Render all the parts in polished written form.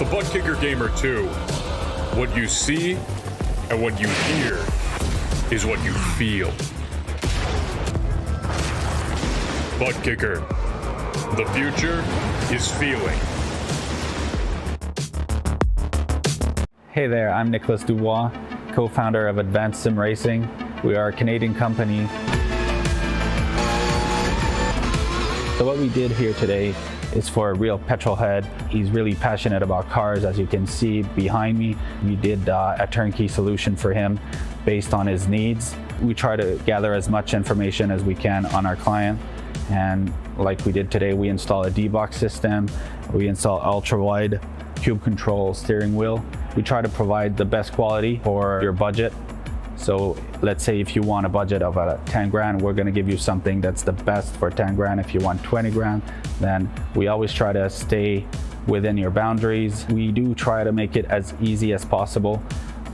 The Butt Kicker Gamer 2. What you see and what you hear is what you feel. Butt Kicker. The future is feeling. Hey there, I'm Nicholas Dubois, co-founder of Advanced Sim Racing. We are a Canadian company. So what we did here today is for a real petrol head. He's really passionate about cars, as you can see behind me. We did a turnkey solution for him based on his needs. We try to gather as much information as we can on our client. And like we did today, we install a D-Box system. We install ultra-wide cube control steering wheel. We try to provide the best quality for your budget. So let's say if you want a budget of 10 grand, we're gonna give you something that's the best for 10 grand. If you want 20 grand, then we always try to stay within your boundaries. We do try to make it as easy as possible.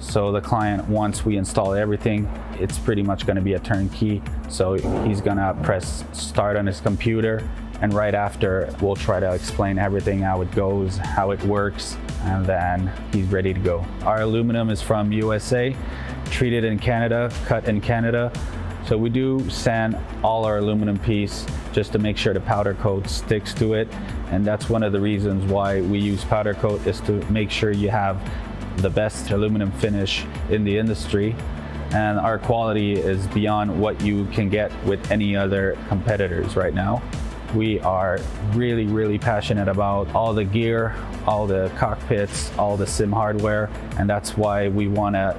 So the client, once we install everything, it's pretty much gonna be a turnkey. So he's gonna press start on his computer, and right after, we'll try to explain everything, how it goes, how it works, and then he's ready to go. Our aluminum is from USA, treated in Canada, cut in Canada. So we do sand all our aluminum piece just to make sure the powder coat sticks to it. And that's one of the reasons why we use powder coat, is to make sure you have the best aluminum finish in the industry. And our quality is beyond what you can get with any other competitors right now. We are really, really passionate about all the gear, all the cockpits, all the sim hardware, and that's why we want to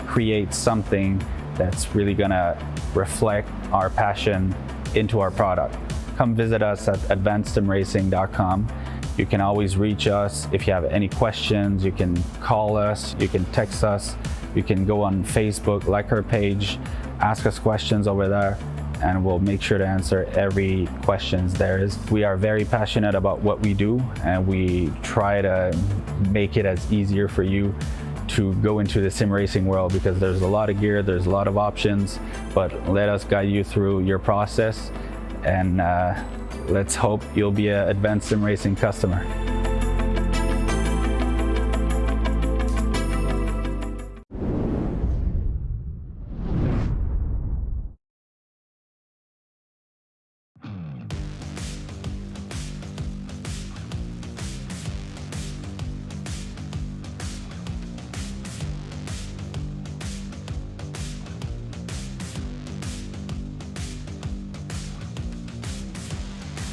create something that's really gonna reflect our passion into our product. Come visit us at advancedsimracing.com. You can always reach us if you have any questions. You can call us, you can text us, you can go on Facebook, like our page, ask us questions over there, and we'll make sure to answer every question there is. We are very passionate about what we do, and we try to make it as easier for you to go into the sim racing world, because there's a lot of gear, there's a lot of options, but let us guide you through your process, and let's hope you'll be an Advanced Sim Racing customer.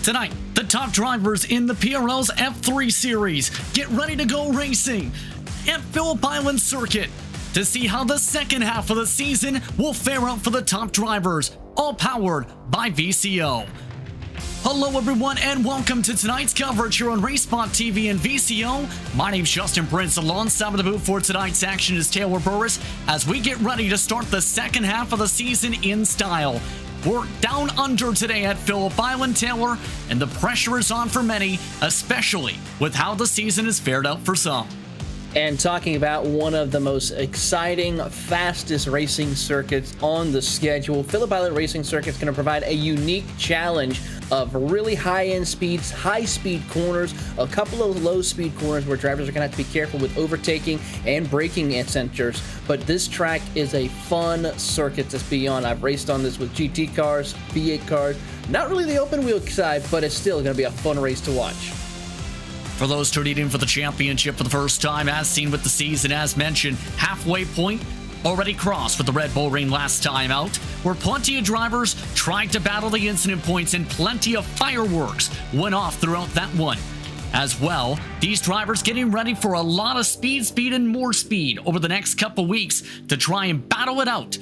Tonight, the top drivers in the PRL's F3 Series get ready to go racing at Phillip Island Circuit to see how the second half of the season will fare out for the top drivers, all powered by VCO. Hello everyone, and welcome to tonight's coverage here on RaceSpotTV and VCO. My name's Justin Prince. Alongside with the booth for tonight's action is Taylor Burris as we get ready to start the second half of the season in style. We're down under today at Phillip Island, Taylor, and the pressure is on for many, especially with how the season has fared out for some. And talking about one of the most exciting, fastest racing circuits on the schedule, Phillip Island Racing Circuit is going to provide a unique challenge of really high-end speeds, high-speed corners, a couple of low-speed corners where drivers are going to have to be careful with overtaking and braking centers. But this track is a fun circuit to be on. I've raced on this with GT cars, V8 cars, not really the open-wheel side, but it's still going to be a fun race to watch. For those tuning in for the championship for the first time, as seen with the season, as mentioned, halfway point already crossed with the Red Bull Ring last time out, where plenty of drivers tried to battle the incident points and plenty of fireworks went off throughout that one. As well, these drivers getting ready for a lot of speed, and more speed over the next couple weeks to try and battle it out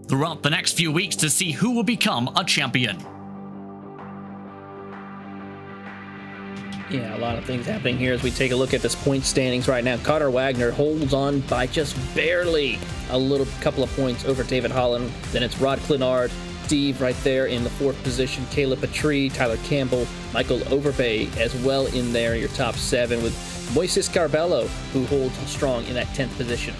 throughout the next few weeks to see who will become a champion. Yeah, a lot of things happening here as we take a look at this point standings right now. Carter Wagner holds on by just barely a couple of points over David Holland. Then it's Rod Clinard, Steve right there in the 4th position, Caleb Petrie, Tyler Campbell, Michael Overbay as well in there, your top 7, with Moises Carbello, who holds strong in that 10th position.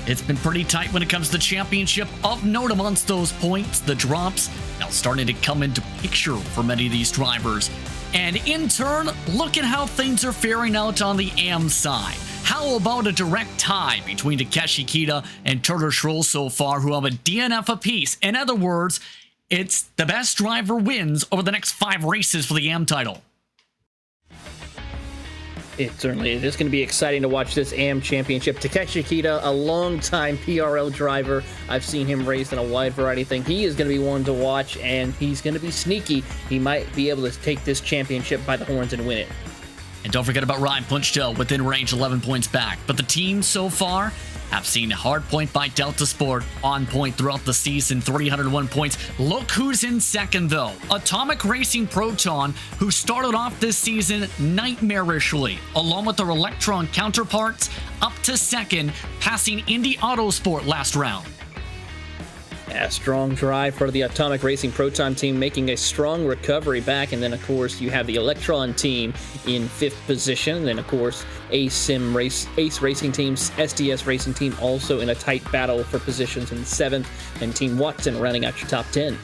It's been pretty tight when it comes to the championship. Of note amongst those points, the drops now starting to come into picture for many of these drivers. And in turn, look at how things are faring out on the AM side. How about a direct tie between Takeshi Kita and Turner Schroll so far, who have a DNF apiece? In other words, it's the best driver wins over the next 5 races for the AM title. It certainly is. It's going to be exciting to watch this AM Championship. Takeshi Kita, a longtime PRL driver. I've seen him race in a wide variety of things. He is going to be one to watch, and he's going to be sneaky. He might be able to take this championship by the horns and win it. And don't forget about Ryan Punchtel within range, 11 points back. But the team so far have seen hard point by Delta Sport on point throughout the season, 301 points. Look who's in second, though. Atomic Racing Proton, who started off this season nightmarishly, along with their Electron counterparts, up to second, passing Indy Autosport last round. A strong drive for the Atomic Racing Proton team, making a strong recovery back. And then, of course, you have the Electron team in 5th position. And then, of course, Ace Racing Team, SDS Racing Team also in a tight battle for positions in 7th. And Team Watson rounding out your top 10.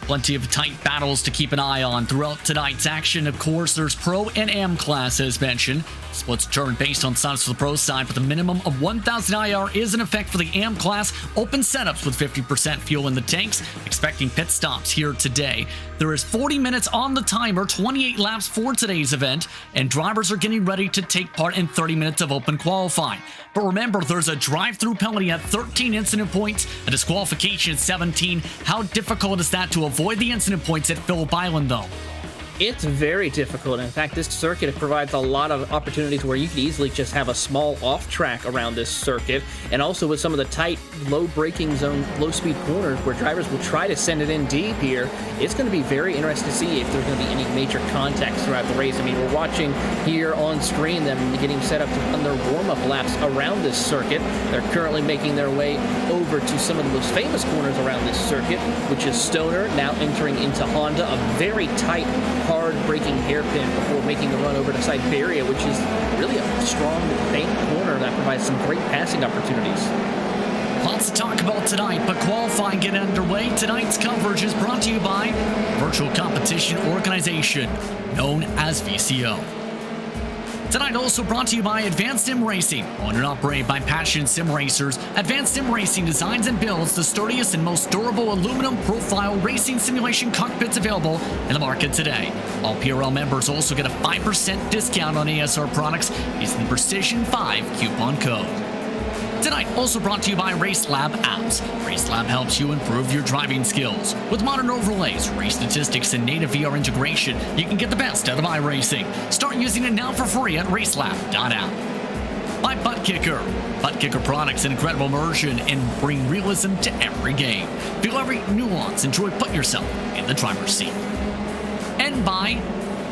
Plenty of tight battles to keep an eye on throughout tonight's action. Of course, there's Pro and AM class, as mentioned. Splits determined based on size for the Pro side, but the minimum of 1,000 IR is in effect for the AM class. Open setups with 50% fuel in the tanks. Expecting pit stops here today. There is 40 minutes on the timer, 28 laps for today's event, and drivers are getting ready to take part in 30 minutes of open qualifying. But remember, there's a drive-through penalty at 13 incident points, a disqualification at 17. How difficult is that to avoid the incident points at Phillip Island, though? It's very difficult. In fact, this circuit provides a lot of opportunities where you could easily just have a small off track around this circuit, and also with some of the tight, low braking zone, low speed corners where drivers will try to send it in deep here. It's going to be very interesting to see if there's going to be any major contacts throughout the race. I mean, we're watching here on screen them getting set up to run their warm-up laps around this circuit. They're currently making their way over to some of the most famous corners around this circuit, which is Stoner, now entering into Honda, a very tight, hard braking hairpin before making the run over to Siberia, which is really a strong bank corner that provides some great passing opportunities. Lots to talk about tonight, but qualifying getting underway. Tonight's coverage is brought to you by Virtual Competition Organization, known as VCO. Tonight also brought to you by Advanced Sim Racing, owned and operated by passionate sim racers. Advanced Sim Racing designs and builds the sturdiest and most durable aluminum profile racing simulation cockpits available in the market today. All PRL members also get a 5% discount on ASR products using the Precision 5 coupon code. Tonight, also brought to you by RaceLab apps. RaceLab helps you improve your driving skills. With modern overlays, race statistics, and native VR integration, you can get the best out of iRacing. Start using it now for free at racelab.app. By ButtKicker. ButtKicker products an incredible immersion and bring realism to every game. Feel every nuance, enjoy putting yourself in the driver's seat. And by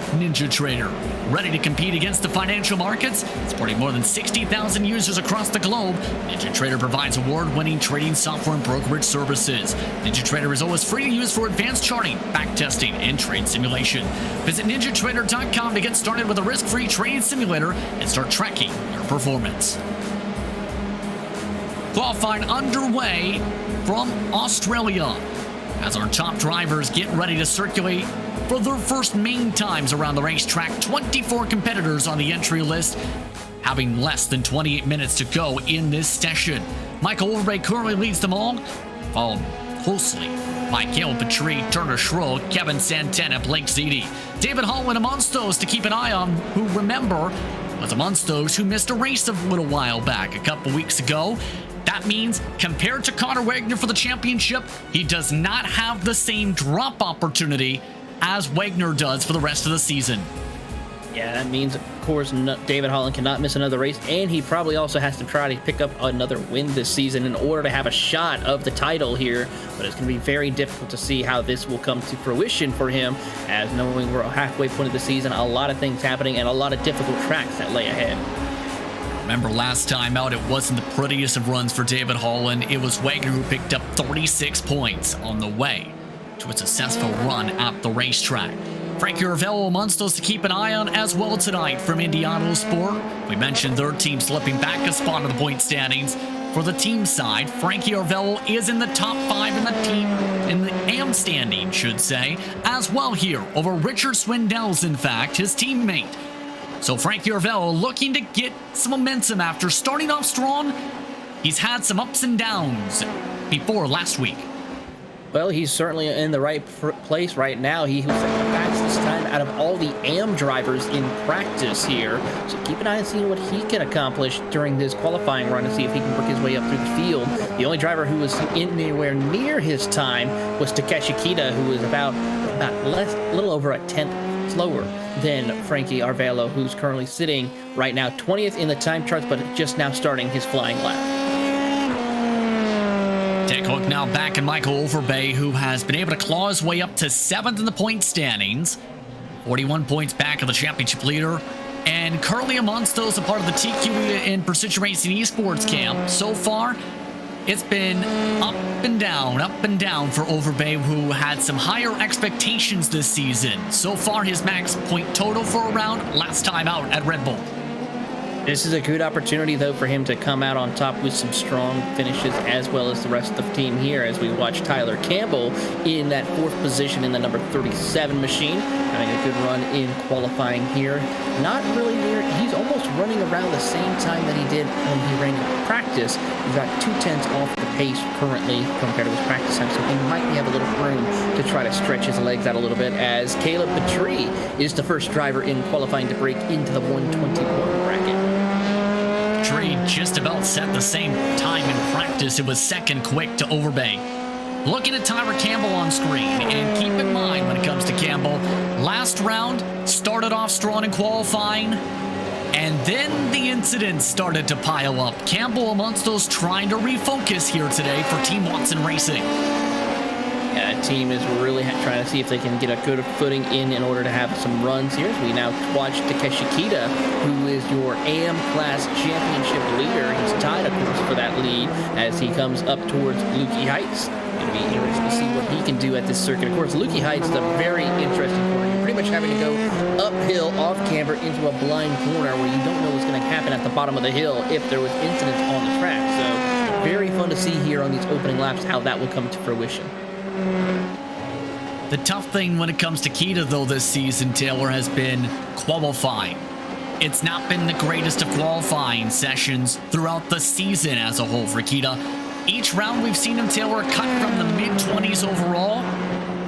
Ninja Trader. Ready to compete against the financial markets? Supporting more than 60,000 users across the globe, Ninja Trader provides award-winning trading software and brokerage services. Ninja Trader is always free to use for advanced charting, backtesting, and trade simulation. Visit ninjatrader.com to get started with a risk-free trading simulator and start tracking your performance. Qualifying underway from Australia as our top drivers get ready to circulate for their first main times around the racetrack. 24 competitors on the entry list, having less than 28 minutes to go in this session. Michael Overbay currently leads them all, followed closely by Caleb Petrie, Turner Schroll, Kevin Santana, Blake Ziti, David Hall, and Amonstos to keep an eye on, who, remember, was Amonstos who missed a race a little while back, a couple weeks ago. That means, compared to Connor Wagner for the championship, he does not have the same drop opportunity as Wagner does for the rest of the season. Yeah, that means, of course, David Holland cannot miss another race, and he probably also has to try to pick up another win this season in order to have a shot of the title here. But it's going to be very difficult to see how this will come to fruition for him, as knowing we're halfway point of the season, a lot of things happening, and a lot of difficult tracks that lay ahead. Remember last time out, it wasn't the prettiest of runs for David Holland. It was Wagner who picked up 36 points on the way to a successful run at the racetrack. Frankie Ravello Munstos to keep an eye on as well tonight from Indy Autosport. We mentioned their team slipping back a spot in the point standings. For the team side, Frankie Arvello is in the top 5 in the AM standing, should say, as well here over Richard Swindell's, in fact, his teammate. So Frankie Arvello looking to get some momentum after starting off strong. He's had some ups and downs before last week. Well, he's certainly in the right place right now. He was the fastest time out of all the AM drivers in practice here. So keep an eye on seeing what he can accomplish during this qualifying run and see if he can work his way up through the field. The only driver who was anywhere near his time was Takeshi Kita, who was about a little over a tenth slower than Frankie Arvello, who's currently sitting right now 20th in the time charts, but just now starting his flying lap. Tech Hook now back in Michael Overbay, who has been able to claw his way up to 7th in the point standings. 41 points back of the championship leader. And currently amongst those a part of the TQ in Precision Racing Esports camp. So far, it's been up and down for Overbay, who had some higher expectations this season. So far, his max point total for a round last time out at Red Bull. This is a good opportunity, though, for him to come out on top with some strong finishes, as well as the rest of the team here, as we watch Tyler Campbell in that 4th position in the number 37 machine, having a good run in qualifying here. Not really near, he's almost running around the same time that he did when he ran in practice. He's got 2/10 off the pace currently compared to his practice time, so he might have a little room to try to stretch his legs out a little bit, as Caleb Petrie is the first driver in qualifying to break into the 121 bracket. Petrie just about set the same time in practice. It was second quick to Overbay. Looking at Tyler Campbell on screen, and keep in mind when it comes to Campbell, last round started off strong in qualifying, and then the incidents started to pile up. Campbell amongst those trying to refocus here today for Team Watson Racing. Yeah, that team is really trying to see if they can get a good footing in order to have some runs here. As we now watch Takeshi Kita, who is your AM class championship leader. He's tied, of course, for that lead as he comes up towards Lukey Heights. Going to be interesting to see what he can do at this circuit. Of course, Lukey Heights is a very interesting corner. You're pretty much having to go uphill off camber into a blind corner where you don't know what's going to happen at the bottom of the hill if there was incidents on the track. So very fun to see here on these opening laps how that will come to fruition. The tough thing when it comes to Kita, though, this season, Taylor, has been qualifying. It's not been the greatest of qualifying sessions throughout the season as a whole for Kita. Each round we've seen him, Taylor, cut from the mid-20s overall.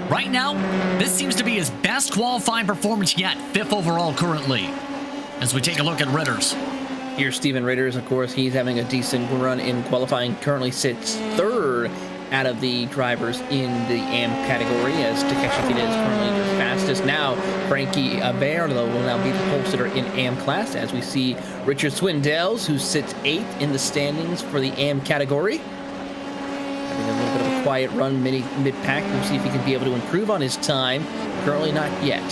Right now, this seems to be his best qualifying performance yet, 5th overall currently. As we take a look at Ritters. Here's Steven Ritters, of course. He's having a decent run in qualifying. Currently sits 3rd out of the drivers in the AM category, as Takeshi Kita is currently the fastest. Now, Frankie Arvello will now be the pole sitter in AM class, as we see Richard Swindells, who sits 8th in the standings for the AM category. Having a little bit of a quiet run mid-pack. We'll see if he can be able to improve on his time. Currently not yet.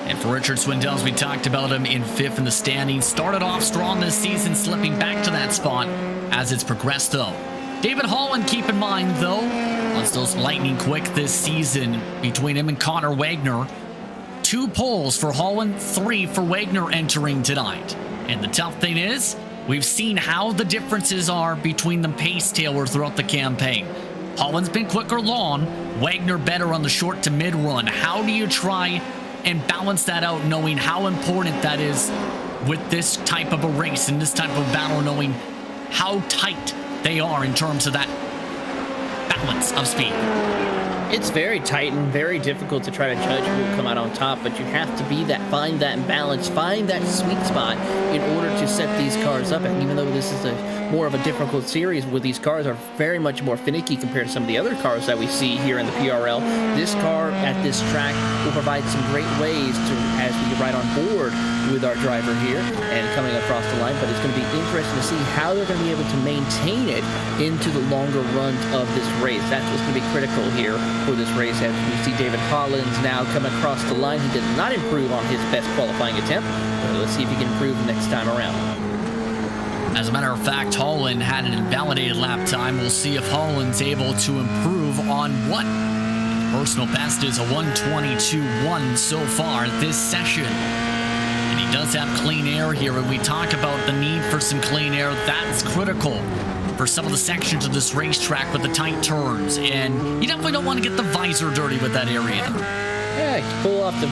And for Richard Swindells, we talked about him in 5th in the standings. Started off strong this season, slipping back to that spot as it's progressed, though. David Holland, keep in mind, though, once those lightning quick this season between him and Connor Wagner. 2 poles for Holland, 3 for Wagner entering tonight. And the tough thing is, we've seen how the differences are between the pace, Taylor, throughout the campaign. Holland's been quicker long, Wagner better on the short to mid run. How do you try and balance that out, knowing how important that is with this type of a race and this type of battle, knowing how tight they are in terms of that balance of speed? It's very tight and very difficult to try to judge who will come out on top, but you have to find that balance, find that sweet spot in order to set these cars up. And even though this is more of a difficult series where these cars are very much more finicky compared to some of the other cars that we see here in the PRL, this car at this track will provide some great ways to, as we ride on board with our driver here and coming across the line. But it's going to be interesting to see how they're going to be able to maintain it into the longer runs of this race. That's what's going to be critical here for this race, as we see David Hollins now come across the line. He did not improve on his best qualifying attempt, but let's see if he can improve next time around. As a matter of fact, Holland had an invalidated lap time. We'll see if Holland's able to improve on what his personal best is, a 1:22.1 so far this session. And he does have clean air here, and we talk about the need for some clean air. That's critical for some of the sections of this racetrack with the tight turns, and you definitely don't want to get the visor dirty with that area either. Yeah, you pull off the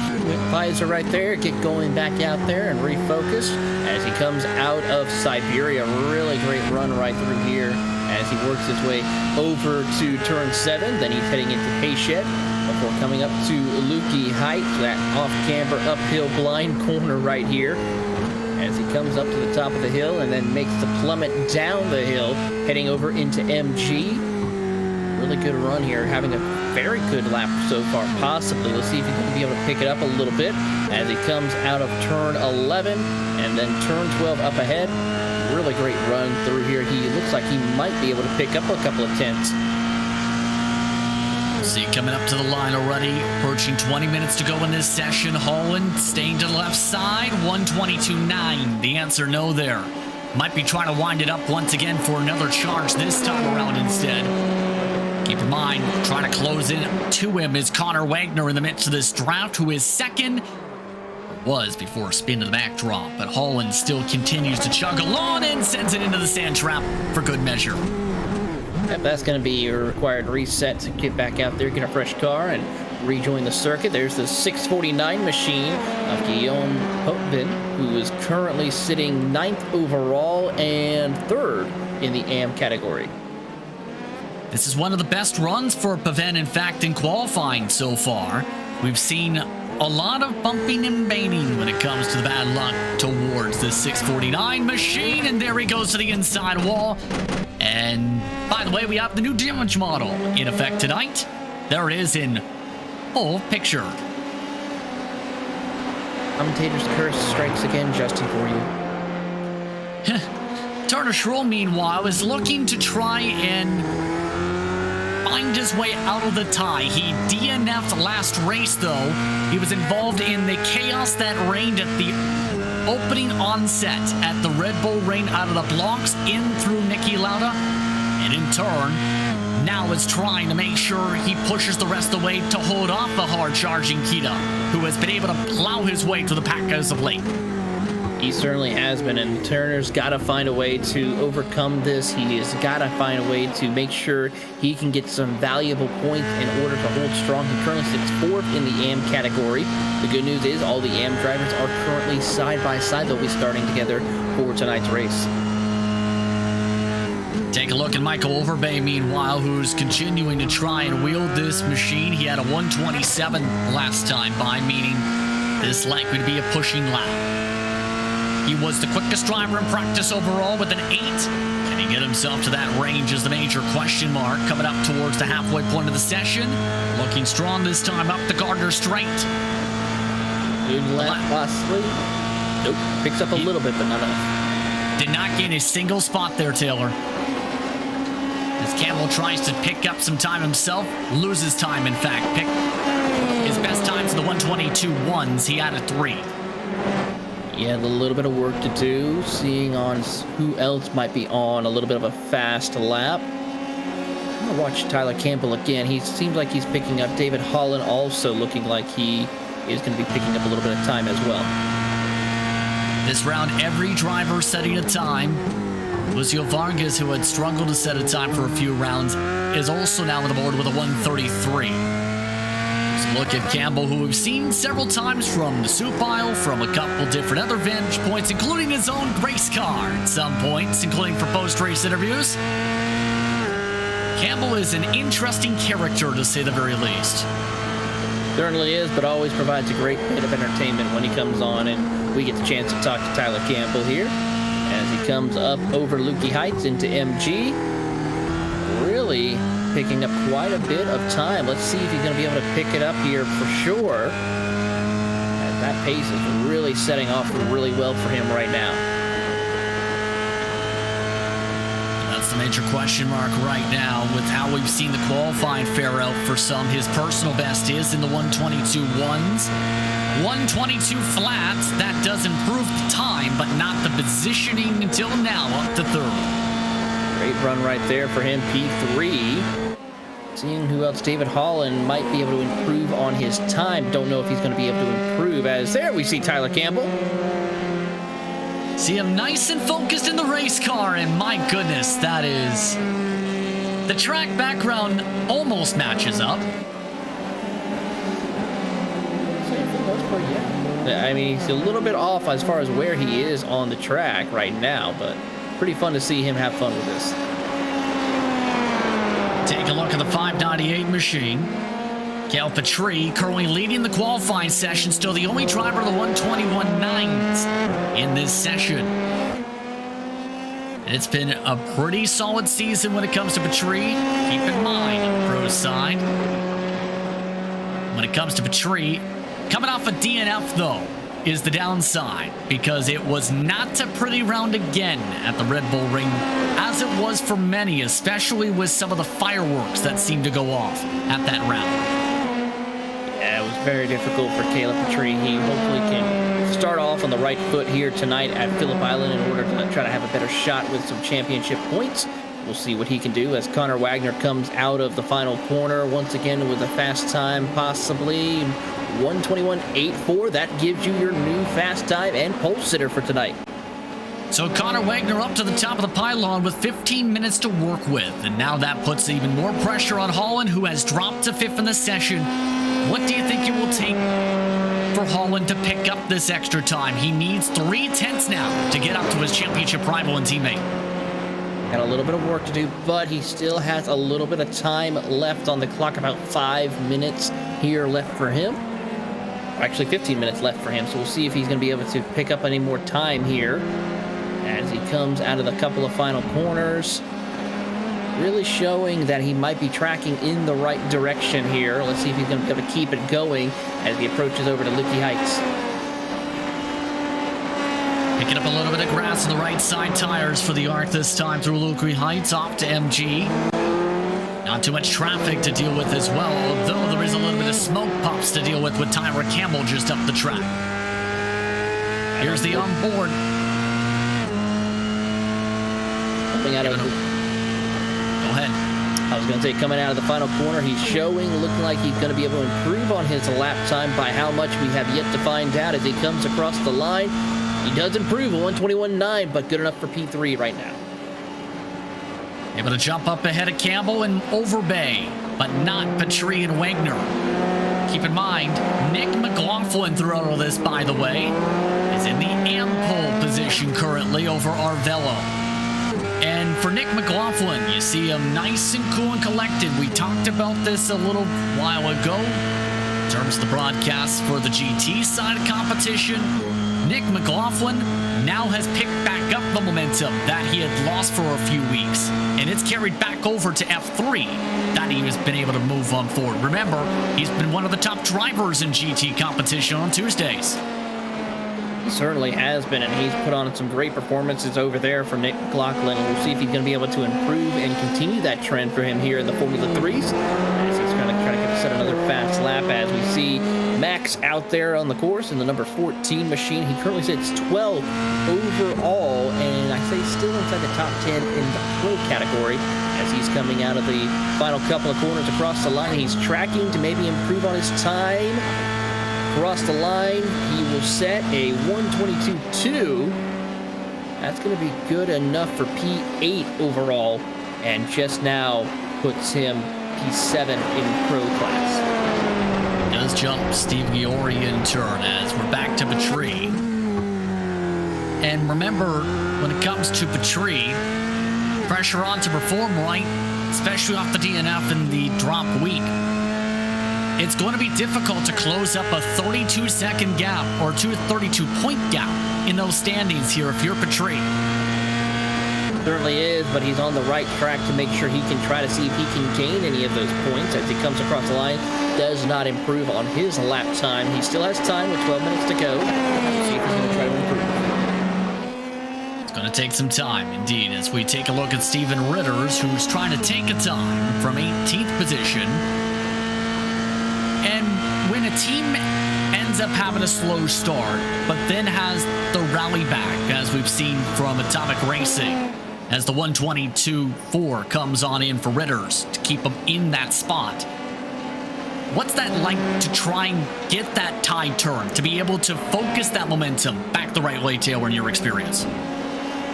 visor right there, get going back out there and refocus as he comes out of Siberia. Really great run right through here as he works his way over to turn 7. Then he's heading into Hayshed before coming up to Lukey Heights, that off-camber uphill blind corner right here, as he comes up to the top of the hill and then makes the plummet down the hill, heading over into MG. Really good run here, having a very good lap so far, possibly. Let's see if he's going to be able to pick it up a little bit as he comes out of turn 11 and then turn 12 up ahead. Really great run through here. He looks like he might be able to pick up a couple of tenths. See, coming up to the line already, approaching 20 minutes to go in this session. Holland staying to the left side, 122.9. The answer, no there. Might be trying to wind it up once again for another charge this time around instead. Keep in mind, trying to close in to him is Connor Wagner in the midst of this draft, who is second. Was before a spin to the backdrop, but Holland still continues to chug along and sends it into the sand trap for good measure. Yep, that's going to be a required reset to get back out there, get a fresh car, and rejoin the circuit. There's the 649 machine of Guillaume Potvin, who is currently sitting 9th overall and 3rd in the AM category. This is one of the best runs for Paven, in fact, in qualifying so far. We've seen a lot of bumping and baiting when it comes to the bad luck towards this 649 machine, and there he goes to the inside wall. And by the way, we have the new damage model in effect tonight. There it is in full picture. Commentator's curse strikes again, Justin, for you. Turner Schroll, meanwhile, is looking to try and find his way out of the tie. He DNF'd last race, though. He was involved in the chaos that reigned at the opening onset at the Red Bull Ring out of the blocks in through Niki Lauda. And in turn, now is trying to make sure he pushes the rest of the way to hold off the hard-charging Kita, who has been able to plow his way through the pack as of late. He certainly has been, and Turner's got to find a way to overcome this. He has got to find a way to make sure he can get some valuable points in order to hold strong. He currently sits 4th in the AM category. The good news is all the AM drivers are currently side by side. They'll be starting together for tonight's race. Take a look at Michael Overbay, meanwhile, who's continuing to try and wield this machine. He had a 127 last time by, meaning this likely to be a pushing lap. He was the quickest driver in practice overall with an 8. Can he get himself to that range is the major question mark coming up towards the halfway point of the session. Looking strong this time up the Gardner Straight. Good lap, possibly. Nope, picks up a little bit, but not enough. Did not gain a single spot there, Taylor. As Campbell tries to pick up some time himself, loses time, in fact. Pick his best times in the 122.1s. He had a 3. He had a little bit of work to do, seeing on who else might be on a little bit of a fast lap. I'm going to watch Tyler Campbell again. He seems like he's picking up. David Holland also looking like he is going to be picking up a little bit of time as well. This round, every driver setting a time. Lucio Vargas, who had struggled to set a time for a few rounds, is also now on the board with a 133. Look at Campbell, who we've seen several times from the soup aisle, from a couple different other vantage points, including his own race car at some points, including for post-race interviews. Campbell is an interesting character, to say the very least. Certainly is, but always provides a great bit of entertainment when he comes on, and we get the chance to talk to Tyler Campbell here as he comes up over Lukey Heights into MG. Really picking up quite a bit of time. Let's see if he's going to be able to pick it up here for sure. As that pace is really setting off really well for him right now. That's the major question mark right now with how we've seen the qualifying fare out for some. His personal best is in the 122.1s. 122 flats, that does improve the time, but not the positioning until now, up to 3rd. Great run right there for him, P3. Seeing who else, David Holland might be able to improve on his time. Don't know if he's going to be able to improve, as there we see Tyler Campbell. See him nice and focused in the race car, and my goodness, that is... The track background almost matches up. I mean, he's a little bit off as far as where he is on the track right now, but pretty fun to see him have fun with this. Take a look at the 598 machine. Cal Petrie currently leading the qualifying session, still the only driver of the 121.9s in this session. And it's been a pretty solid season when it comes to Petrie. Keep in mind, on the pro side, when it comes to Petrie, coming off a DNF though is the downside, because it was not a pretty round again at the Red Bull Ring, as it was for many, especially with some of the fireworks that seemed to go off at that round. Yeah, it was very difficult for Caleb Petrie. He hopefully can start off on the right foot here tonight at Phillip Island in order to try to have a better shot with some championship points. We'll see what he can do as Connor Wagner comes out of the final corner once again with a fast time, possibly 1:21.84. That gives you your new fast time and pole sitter for tonight. So Connor Wagner up to the top of the pylon with 15 minutes to work with, and now that puts even more pressure on Holland, who has dropped to 5th in the session. What do you think it will take for Holland to pick up this extra time? He needs 3/10 now to get up to his championship rival and teammate. Got a little bit of work to do, but he still has a little bit of time left on the clock, about 5 minutes here left for him. Actually, 15 minutes left for him, so we'll see if he's going to be able to pick up any more time here as he comes out of the couple of final corners. Really showing that he might be tracking in the right direction here. Let's see if he's going to be able to keep it going as he approaches over to Lukey Heights. Picking up a little bit of grass on the right side tires for the ARC this time through Lukey Heights off to MG. Not too much traffic to deal with as well, although there is a little bit of smoke pops to deal with Tyler Campbell just up the track. Here's the onboard. Coming out of Go ahead. I was going to say, coming out of the final corner, he's showing, looking like he's going to be able to improve on his lap time. By how much, we have yet to find out as he comes across the line. He does improve a 1:21.9, but good enough for P3 right now. Able to jump up ahead of Campbell and Overbay, but not Petrie and Wagner. Keep in mind, Nick McLaughlin throughout all this, by the way, is in the pole position currently over Arvello. And for Nick McLaughlin, you see him nice and cool and collected. We talked about this a little while ago in terms of the broadcast for the GT side of competition. Nick McLaughlin now has picked back up the momentum that he had lost for a few weeks, and it's carried back over to F3 that he has been able to move on forward. Remember, he's been one of the top drivers in GT competition on Tuesdays. He certainly has been, and he's put on some great performances over there for Nick McLaughlin. We'll see if he's going to be able to improve and continue that trend for him here in the Formula 3s, as he's going to try to set another fast lap as we see Max out there on the course in the number 14 machine. He currently sits 12 overall, and I say still inside the top 10 in the pro category as he's coming out of the final couple of corners across the line. He's tracking to maybe improve on his time. Across the line, he will set a 1:22.2. That's going to be good enough for P8 overall, and just now puts him P7 in pro class. Does jump Steve Giori in turn as we're back to Petrie. And remember, when it comes to Petrie, pressure on to perform right, especially off the DNF in the drop week. It's going to be difficult to close up a 32-second gap or 32-point gap in those standings here if you're Petrie. Certainly is, but he's on the right track to make sure he can try to see if he can gain any of those points as he comes across the line. Does not improve on his lap time. He still has time with 12 minutes to go. We'll see if he's going to try to improve. It's going to take some time, indeed, as we take a look at Steven Ritters, who's trying to take a time from 18th position. And when a team ends up having a slow start, but then has the rally back, as we've seen from Atomic Racing, as the 1:22.4 comes on in for Ritters to keep him in that spot. What's that like to try and get that tide turned, to be able to focus that momentum back the right way, Taylor, in your experience?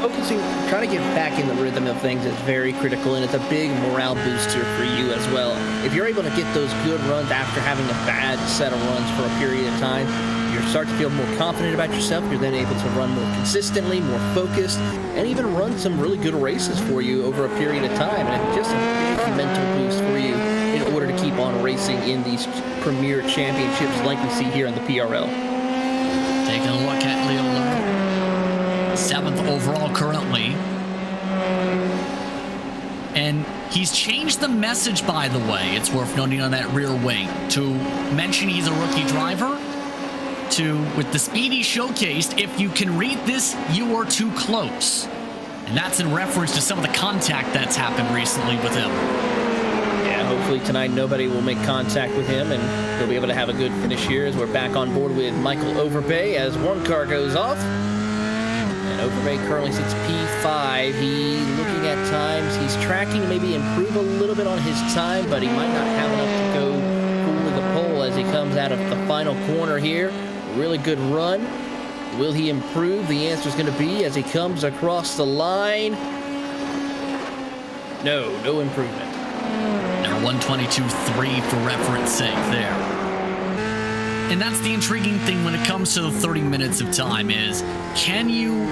Focusing, trying to get back in the rhythm of things is very critical, and it's a big morale booster for you as well. If you're able to get those good runs after having a bad set of runs for a period of time, you start to feel more confident about yourself. You're then able to run more consistently, more focused, and even run some really good races for you over a period of time. And it's just a big mental boost for you in order to keep on racing in these premier championships like we see here in the PRL. Taking a look at Leo, 7th overall currently. And he's changed the message, by the way. It's worth noting on that rear wing to mention he's a rookie driver, to, with the speed he showcased, if you can read this, you are too close. And that's in reference to some of the contact that's happened recently with him. Yeah, hopefully tonight nobody will make contact with him, and he'll be able to have a good finish here as we're back on board with Michael Overbay as one car goes off. And Overbay currently sits P5. He, looking at times, he's tracking to maybe improve a little bit on his time, but he might not have enough to go for the pole as he comes out of the final corner here. Really good run. Will he improve? The answer is going to be as he comes across the line. No improvement. Now 122.3 for reference sake there. And that's the intriguing thing when it comes to the 30 minutes of time is, can you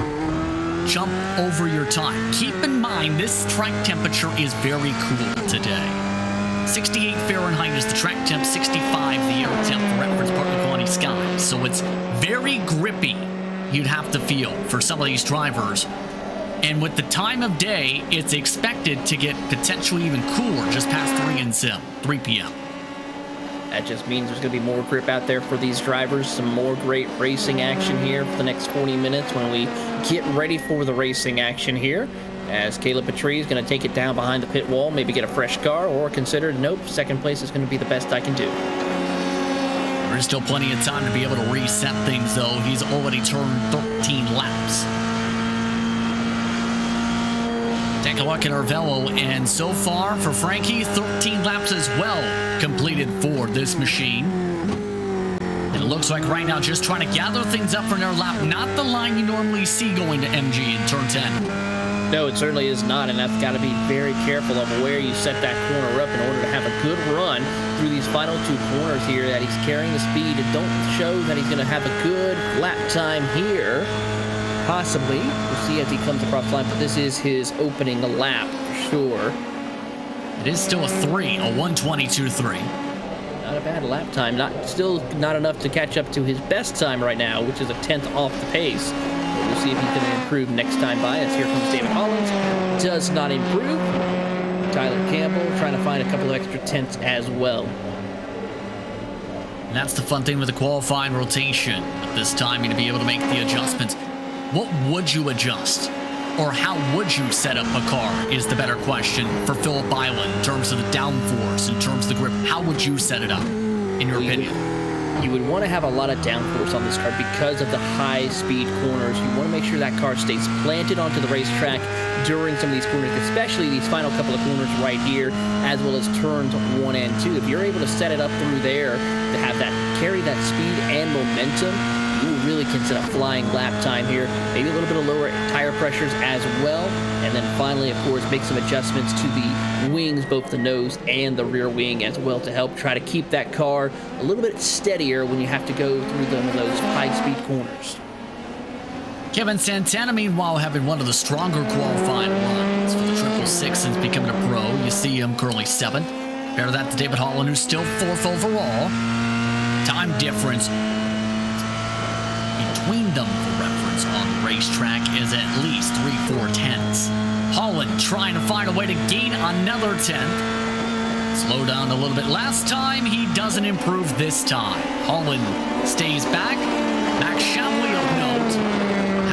jump over your time? Keep in mind, this track temperature is very cool today. 68 Fahrenheit is the track temp, 65 the air temp for reference partly cloudy skies. So it's very grippy, you'd have to feel, for some of these drivers. And with the time of day, it's expected to get potentially even cooler just past 3 p.m. That just means there's going to be more grip out there for these drivers, some more great racing action here for the next 40 minutes when we get ready for the racing action here. As Caleb Petrie is going to take it down behind the pit wall, maybe get a fresh car, or consider, nope, second place is going to be the best I can do. There's still plenty of time to be able to reset things, though. He's already turned 13 laps. Take a look at our velo, and so far for Frankie, 13 laps as well completed for this machine. And it looks like right now just trying to gather things up for another lap, not the line you normally see going to MG in turn 10. No, it certainly is not, and that's got to be very careful of where you set that corner up in order to have a good run through these final two corners here, that he's carrying the speed. It don't show that he's going to have a good lap time here. Possibly. We'll see as he comes across the line, but this is his opening lap for sure. It is still a 122.3. Not a bad lap time. Still not enough to catch up to his best time right now, which is a 10th off the pace. We'll see if he's going to improve next time by, as here comes David Hollins. Does not improve. Tyler Campbell trying to find a couple of extra tenths as well. And that's the fun thing with the qualifying rotation. At this time, to be able to make the adjustments. What would you adjust? Or how would you set up a car is the better question for Phillip Island in terms of the downforce, in terms of the grip. How would you set it up, in your opinion? You would want to have a lot of downforce on this car because of the high-speed corners. You want to make sure that car stays planted onto the racetrack during some of these corners, especially these final couple of corners right here, as well as turns 1 and 2. If you're able to set it up through there to have that carry that speed and momentum, you really can set a flying lap time here. Maybe a little bit of lower tire pressures as well. And then finally, of course, make some adjustments to the wings, both the nose and the rear wing as well, to help try to keep that car a little bit steadier when you have to go through those high-speed corners. Kevin Santana, meanwhile, having one of the stronger qualifying runs for the 666 since becoming a pro. You see him currently 7th. Compare that to David Holland, who's still 4th overall. Time difference between them, for reference, on the racetrack is at least 3/4 tenths. Holland trying to find a way to gain another 10th. Slow down a little bit last time. He doesn't improve this time. Holland stays back. Max Shamley of note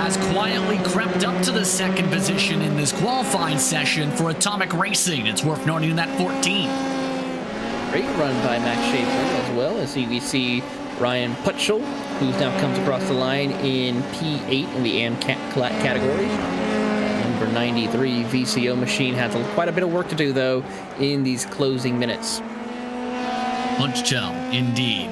has quietly crept up to the 2nd position in this qualifying session for Atomic Racing. It's worth noting that 14. Great run by Max Schaefer as well, as we see Ryan Putschel, who now comes across the line in P8 in the AM category. Number 93 VCO machine has quite a bit of work to do, though, in these closing minutes. Punchtel, indeed.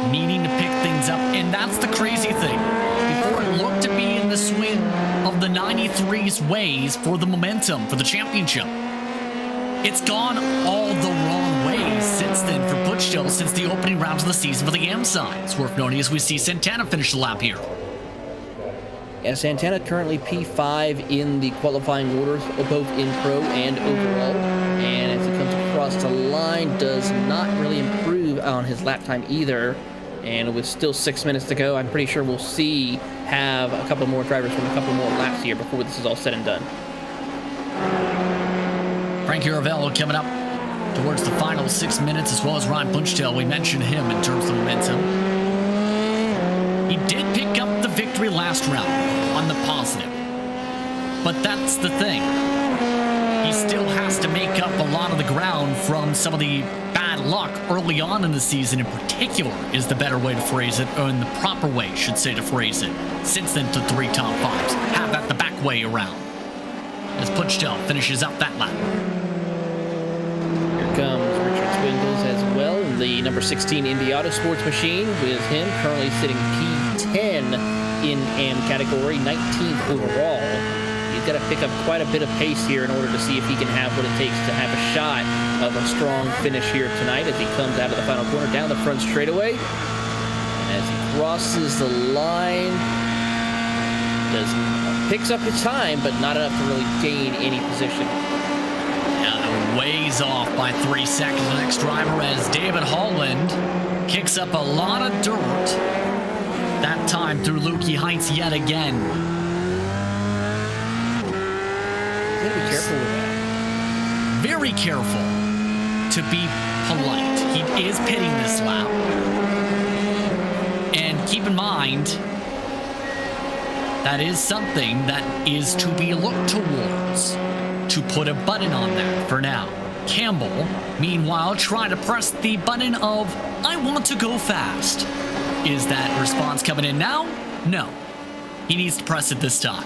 Needing to pick things up, and that's the crazy thing. Before it looked to be in the swing of the 93's ways for the momentum for the championship, it's gone all the wrong ways since then for Punchtel since the opening rounds of the season for the AM side. It's worth noting as we see Santana finish the lap here. Yeah, Santana currently P5 in the qualifying orders, both in pro and overall. And as he comes across the line, does not really improve on his lap time either. And with still 6 minutes to go, I'm pretty sure we'll have a couple more drivers from a couple more laps here before this is all said and done. Frankie Ravello coming up towards the final 6 minutes, as well as Ryan Punchtel. We mentioned him in terms of momentum. He did pick up the victory last round on the positive. But that's the thing. He still has to make up a lot of the ground from some of the bad luck early on in the season in particular is the better way to phrase it, or in the proper way, should say, to phrase it. Since then to 3 top 5s. Have that the back way around. As Punchtel finishes up that lap. Here comes Richard Swindles as well, the number 16 Indy Autosports machine, with him currently sitting P10 in AM category, 19th overall. He's got to pick up quite a bit of pace here in order to see if he can have what it takes to have a shot of a strong finish here tonight as he comes out of the final corner down the front straightaway. As he crosses the line, picks up his time, but not enough to really gain any position. Now they're ways off by 3 seconds. The next driver as David Holland kicks up a lot of dirt. That time through Lukey Heights yet again. Be careful with that. Very careful to be polite. He is pitting this lap. And keep in mind, that is something that is to be looked towards. To put a button on that for now. Campbell, meanwhile, trying to press the button of, I want to go fast. Is that response coming in now? No. He needs to press it this time.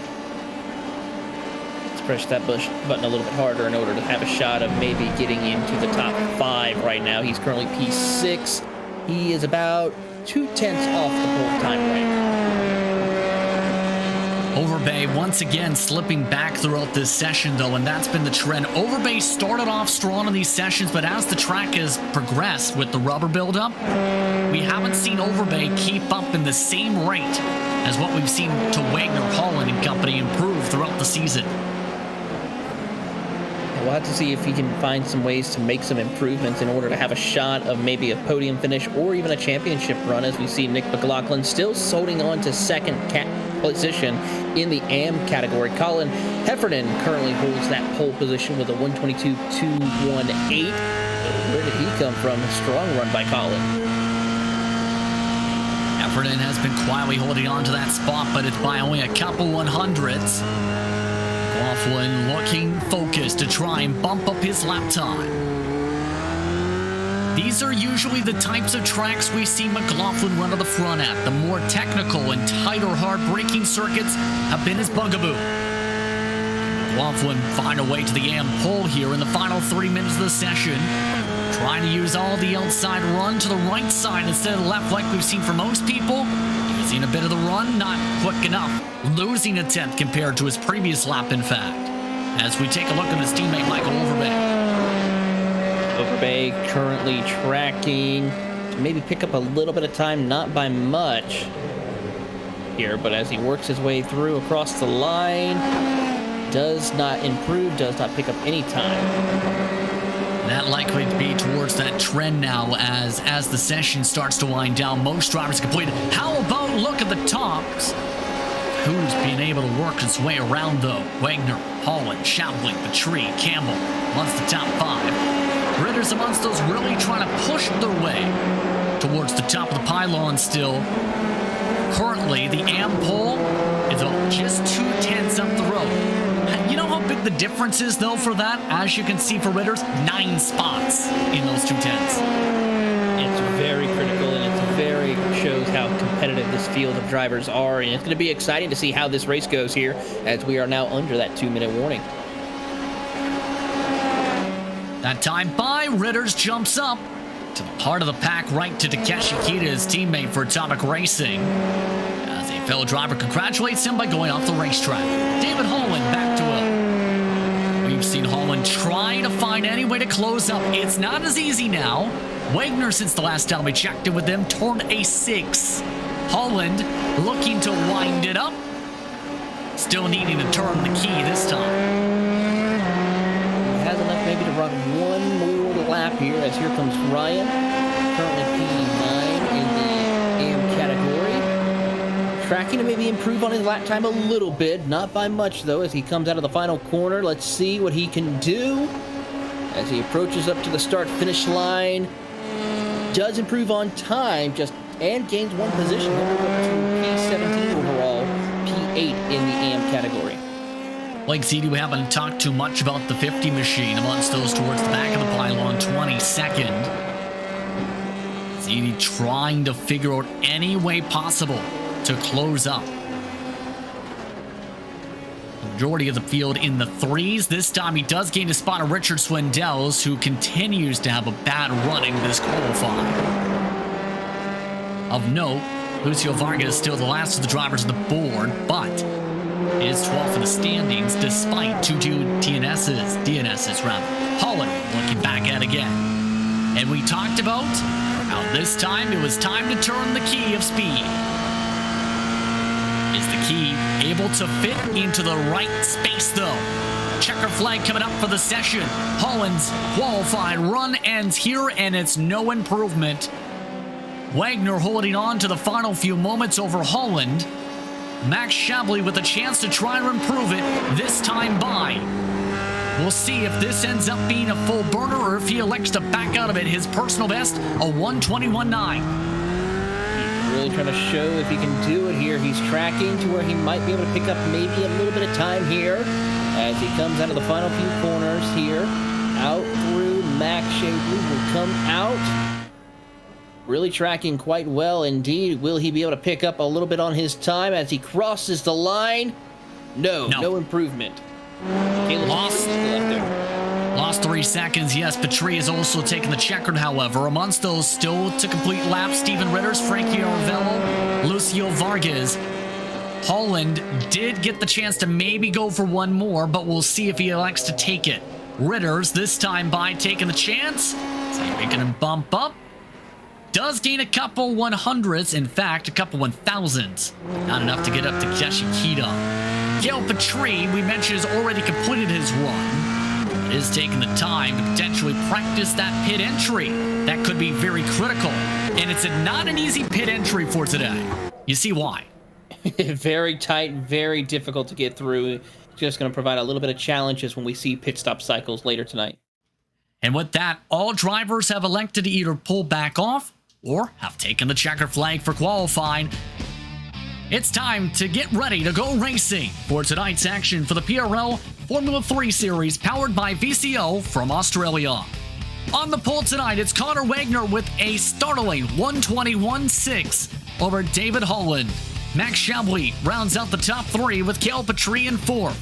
Press that button a little bit harder in order to have a shot of maybe getting into the top 5 right now. He's currently P6. He is about 0.2 off the pole time right now. Overbay once again slipping back throughout this session, though, and that's been the trend. Overbay started off strong in these sessions, but as the track has progressed with the rubber buildup, we haven't seen Overbay keep up in the same rate as what we've seen to Wagner, Holland, and company improve throughout the season. We'll have to see if he can find some ways to make some improvements in order to have a shot of maybe a podium finish or even a championship run, as we see Nick McLaughlin still holding on to second position in the AM category. Colin Heffernan currently holds that pole position with a 122.218. Where did he come from? A strong run by Colin. Heffernan has been quietly holding on to that spot, but it's by only a couple 100ths. McLaughlin looking focused to try and bump up his lap time. These are usually the types of tracks we see McLaughlin run to the front at. The more technical and tighter hard braking circuits have been his bugaboo. McLaughlin find a way to the AM pole here in the final 3 minutes of the session. Trying to use all the outside run to the right side instead of the left like we've seen for most people. Using a bit of the run, not quick enough. Losing a 10th compared to his previous lap, in fact. As we take a look at his teammate Michael Overbay. Overbay currently tracking to maybe pick up a little bit of time, not by much here, but as he works his way through across the line, does not improve, does not pick up any time. That likely to be towards that trend now as the session starts to wind down. Most drivers completed. How about look at the tops? Who's been able to work his way around, though? Wagner, Holland, Schaubling, Petrie, Campbell amongst the top 5. Ritters amongst those really trying to push their way towards the top of the pylon still. Currently, the AM pole is just 2/10 up the road. You know how big the difference is, though, for that? As you can see for Ritters, 9 spots in those 2/10s. It's very critical, and it shows how competitive this field of drivers are, and it's going to be exciting to see how this race goes here as we are now under that 2-minute warning. That time by Ritters jumps up to the part of the pack right to Takeshi Kita, his teammate for Atomic Racing. As a fellow driver congratulates him by going off the racetrack. David Holland back to him. We've seen Holland try to find any way to close up. It's not as easy now. Wagner, since the last time we checked in with him, turned a 6. Holland looking to wind it up. Still needing to turn the key this time. He has enough maybe to run one more lap here, as here comes Ryan, currently P9 in the AM category. Tracking to maybe improve on his lap time a little bit, not by much though, as he comes out of the final corner. Let's see what he can do as he approaches up to the start-finish line. Does improve on time, and gains 1 position. He'll move up to P17 overall, P8 in the AM category. Like ZD, we haven't talked too much about the 50 machine amongst those towards the back of the pylon, 22nd. ZD trying to figure out any way possible to close up. The majority of the field in the 3s. This time he does gain a spot of Richard Swindells, who continues to have a bad run into this qualifying. Of note, Lucio Vargas is still the last of the drivers on the board, but is 12th in the standings despite two DNSs rather. Holland looking back at again. And we talked about how this time it was time to turn the key of speed. Is the key able to fit into the right space though? Checker flag coming up for the session. Holland's qualified run ends here and it's no improvement. Wagner holding on to the final few moments over Holland. Max Shabley with a chance to try to improve it, this time by. We'll see if this ends up being a full burner or if he elects to back out of it. His personal best, a 1:21.9. He's really trying to show if he can do it here. He's tracking to where he might be able to pick up maybe a little bit of time here as he comes out of the final few corners here. Out through Max Shabley will come out. Really tracking quite well indeed. Will he be able to pick up a little bit on his time as he crosses the line? No improvement. Caleb Lost 3 seconds. Yes, Petrie has also taken the checkered, however. Amongst those still to complete laps, Steven Ritters, Frankie Arvello, Lucio Vargas. Holland did get the chance to maybe go for one more, but we'll see if he elects to take it. Ritters, this time by taking the chance. See if he can bump up. Does gain a couple 100s, in fact, a couple 1000s. Not enough to get up to Takeshi Kita. Gail Petrie, we mentioned, has already completed his run. It is taking the time to potentially practice that pit entry. That could be very critical. And it's not an easy pit entry for today. You see why. Very tight, very difficult to get through. Just going to provide a little bit of challenges when we see pit stop cycles later tonight. And with that, all drivers have elected to either pull back off or have taken the checker flag for qualifying. It's time to get ready to go racing for tonight's action for the PRL Formula 3 Series powered by VCO from Australia. On the pole tonight, it's Connor Wagner with a startling 1:21.6 over David Holland. Max Shabley rounds out the top 3 with Cale Petrie in 4th.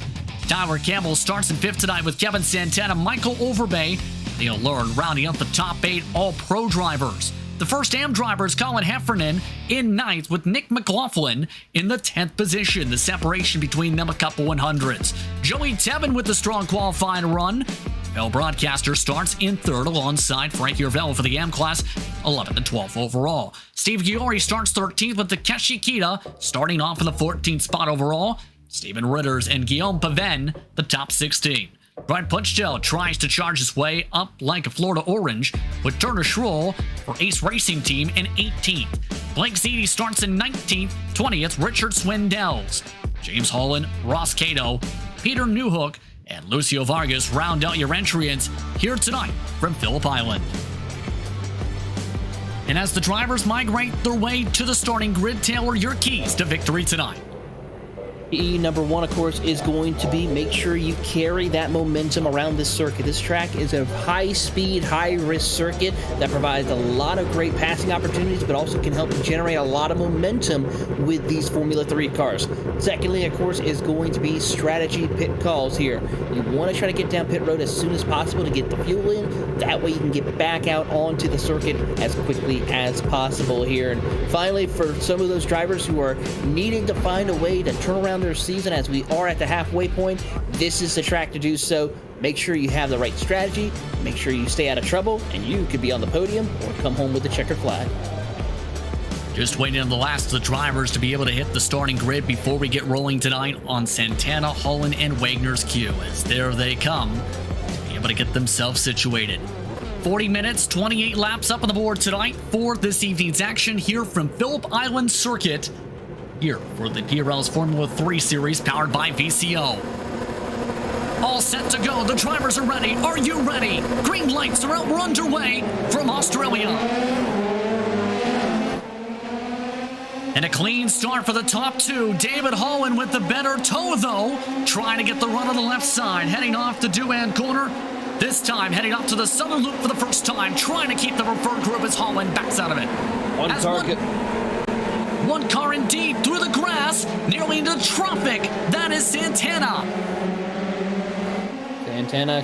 Tyler Campbell starts in 5th tonight with Kevin Santana, Michael Overbay, Neil Lurn rounding out the top 8 all-pro drivers. The first AM driver is Colin Heffernan in 9th with Nick McLaughlin in the 10th position. The separation between them a couple 100s. Joey Tebben with the strong qualifying run. Bell Broadcaster starts in 3rd alongside Frankie Arvello for the AM class, 11th and 12th overall. Steve Giori starts 13th with Takeshi Kita starting off in the 14th spot overall. Steven Ritters and Guillaume Paven, the top 16. Brian Punchtel tries to charge his way up like a Florida Orange with Turner Schroll for Ace Racing Team in 18th. Blake Ziti starts in 19th, 20th, Richard Swindells. James Holland, Ross Cato, Peter Newhook, and Lucio Vargas round out your entrants here tonight from Phillip Island. And as the drivers migrate their way to the starting grid, tailor your keys to victory tonight. Number one, of course, is going to be make sure you carry that momentum around this circuit. This track is a high-speed, high-risk circuit that provides a lot of great passing opportunities, but also can help generate a lot of momentum with these Formula 3 cars. Secondly, of course, is going to be strategy pit calls here. You want to try to get down pit road as soon as possible to get the fuel in. That way you can get back out onto the circuit as quickly as possible here. And finally, for some of those drivers who are needing to find a way to turn around their season as we are at the halfway point, this is the track to do so. Make sure you have the right strategy, make sure you stay out of trouble, and you could be on the podium or come home with the checkered flag. Just waiting on the last of the drivers to be able to hit the starting grid before we get rolling tonight on Santana, Holland, and Wagner's queue, as there they come to be able to get themselves situated. 40 minutes, 28 laps up on the board tonight for this evening's action here from Phillip Island Circuit, here for the PRL's Formula 3 Series powered by VCO. All set to go. The drivers are ready. Are you ready? Green lights are out. We're underway from Australia. And a clean start for the top two. David Holland with the better toe, though, trying to get the run on the left side, heading off the Duan corner. This time, heading up to the southern loop for the first time, trying to keep the preferred group as Holland backs out of it. One car indeed through the grass, nearly into traffic. That is Santana. Santana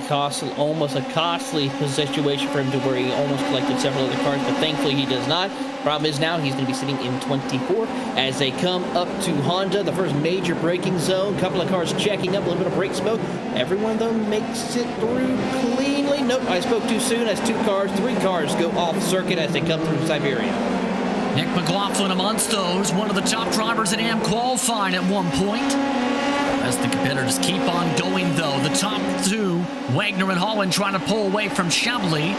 almost a costly situation for him to where he almost collected several other cars, but thankfully he does not. Problem is now he's going to be sitting in 24 as they come up to Honda, the first major braking zone. A couple of cars checking up, a little bit of brake smoke. Everyone, though, makes it through cleanly. Nope, I spoke too soon as three cars go off circuit as they come through Siberia. Nick McLaughlin amongst those, one of the top drivers in AM qualifying at one point. As the competitors keep on going, though, the top two, Wagner and Holland, trying to pull away from Chablis.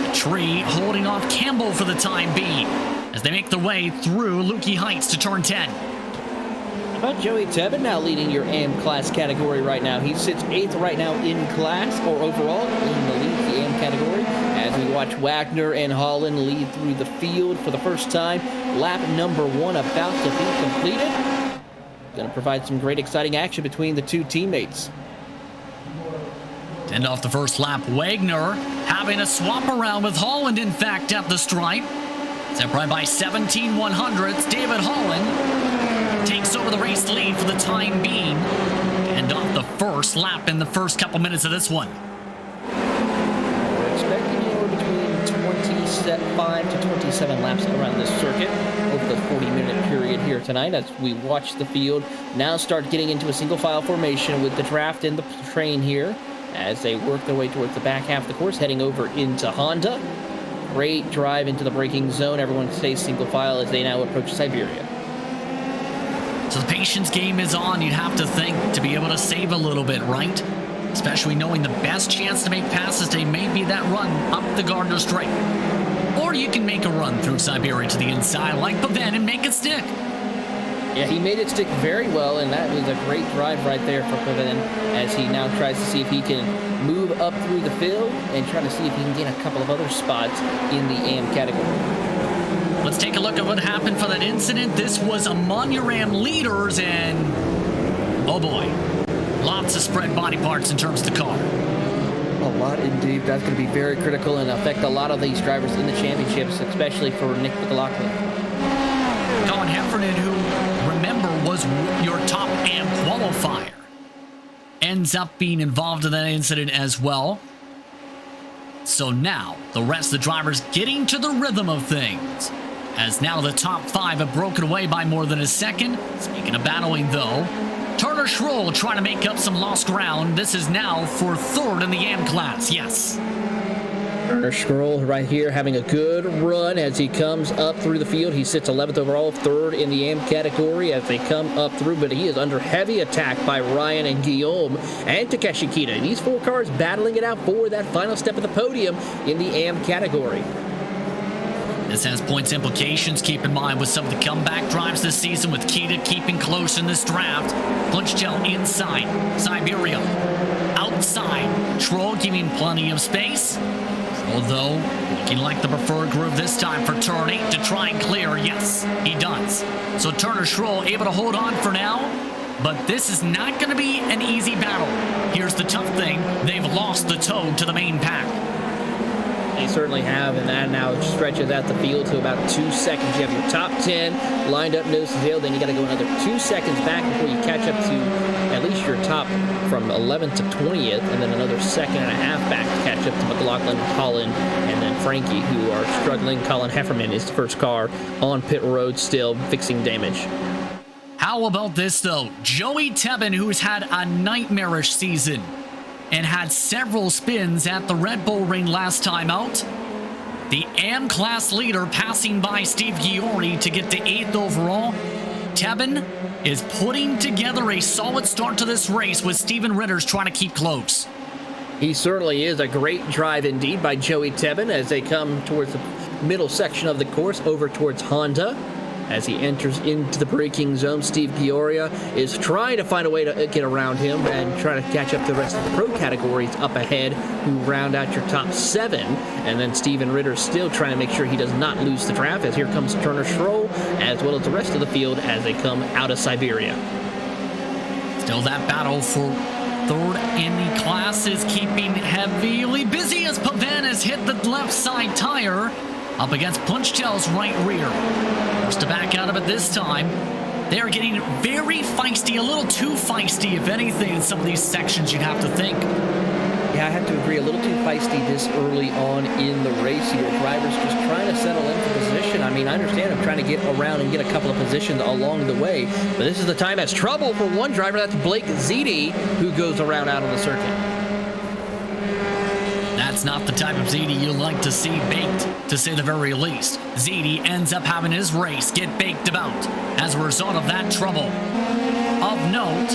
The tree holding off Campbell for the time being as they make their way through Lukey Heights to turn 10. How about Joey Tebbin now leading your AM class category right now? He sits 8th right now in class, or overall, in the lead, the AM category, as we watch Wagner and Holland lead through the field for the first time. Lap number 1 about to be completed. Going to provide some great exciting action between the two teammates. End off the first lap, Wagner having a swap around with Holland, in fact, at the stripe. Separated by 17 100ths. David Holland takes over the race lead for the time being. End off the first lap in the first couple minutes of this one. We're expecting anywhere between 25 to 27 laps around this circuit over the 40-minute period here tonight as we watch the field now start getting into a single file formation with the draft and the train here as they work their way towards the back half of the course, heading over into Honda. Great drive into the braking zone. Everyone stays single file as they now approach Siberia. So the patience game is on, you'd have to think, to be able to save a little bit, right? Especially knowing the best chance to make passes today may be that run up the Gardner Straight. Or you can make a run through Siberia to the inside like Pavan and make it stick. Yeah, he made it stick very well, and that was a great drive right there for Pavan as he now tries to see if he can move up through the field and try to see if he can get a couple of other spots in the AM category. Let's take a look at what happened for that incident. This was among your AM leaders, and oh boy, lots of spread body parts in terms of the car. A lot indeed. That's going to be very critical and affect a lot of these drivers in the championships, especially for Nick McLaughlin. Colin Heffernan, who, remember, was your top AM qualifier, ends up being involved in that incident as well. So now, the rest of the drivers getting to the rhythm of things, as now the top 5 have broken away by more than a second. Speaking of battling, though, Turner Schroll trying to make up some lost ground. This is now for 3rd in the AM class, yes. Turner Schroll right here having a good run as he comes up through the field. He sits 11th overall, 3rd in the AM category as they come up through, but he is under heavy attack by Ryan and Guillaume and Takeshi Kita. These 4 cars battling it out for that final step of the podium in the AM category. This has points implications, keep in mind, with some of the comeback drives this season, with Kita keeping close in this draft. Punchtel inside, Siberia outside, Troll giving plenty of space. Although, looking like the preferred groove this time for turn 8 to try and clear. Yes, he does. So Turner Schroll able to hold on for now. but this is not going to be an easy battle. Here's the tough thing. They've lost the tow to the main pack. They certainly have, and that now stretches out the field to about 2 seconds. You have your top 10 lined up nose to tail, then you got to go another 2 seconds back before you catch up to at least your top from 11th to 20th, and then another second and a half back to catch up to McLaughlin, Colin, and then Frankie, who are struggling. Colin Heffernan is the first car on pit road still, fixing damage. How about this, though? Joey Tebbin, who's had a nightmarish season and had several spins at the Red Bull Ring last time out. The AM class leader passing by Steve Giori to get to 8th overall. Tebbin is putting together a solid start to this race with Steven Ritters trying to keep close. He certainly is. A great drive indeed by Joey Tebbin as they come towards the middle section of the course over towards Honda. As he enters into the braking zone, Steve Gioria is trying to find a way to get around him and try to catch up to the rest of the pro categories up ahead, who round out your top 7. And then Steven Ritter still trying to make sure he does not lose the draft, as here comes Turner Schroll, as well as the rest of the field as they come out of Siberia. Still that battle for third in the class is keeping heavily busy as Pavan has hit the left side tire up against Punchtel's right rear. Forced to back out of it this time. They're getting very feisty, a little too feisty, if anything, in some of these sections, you'd have to think. Yeah, I have to agree. A little too feisty this early on in the race here. Drivers just trying to settle into position. I mean, I understand I'm trying to get around and get a couple of positions along the way, but this is the time that's trouble for one driver. That's Blake Ziti, who goes around out on the circuit. That's not the type of Ziti you like to see baked, to say the very least. Ziti ends up having his race get baked about as a result of that trouble. Of note,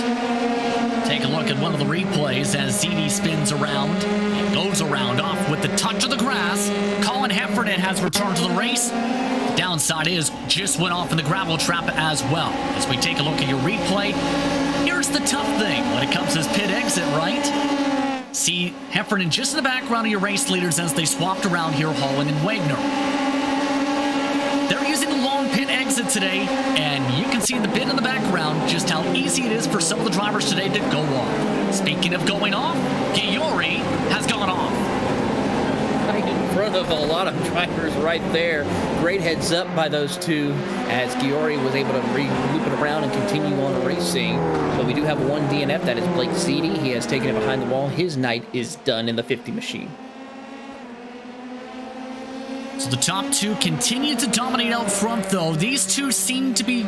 take a look at one of the replays as Ziti spins around. It goes around off with the touch of the grass. Colin Heffernan has returned to the race. The downside is just went off in the gravel trap as well. As we take a look at your replay, here's the tough thing when it comes to this pit exit, right? See Heffernan just in the background of your race leaders as they swapped around here, Holland and Wagner. They're using the long pit exit today, and you can see the bit in the background just how easy it is for some of the drivers today to go off. Speaking of going off, Giori has gone off. Right in front of a lot of drivers right there. Great heads up by those two as Giori was able to loop it around and continue on racing. But we do have one DNF, that is Blake Ziti. He has taken it behind the wall. His night is done in the 50 machine. So the top two continue to dominate out front, though. These two seem to be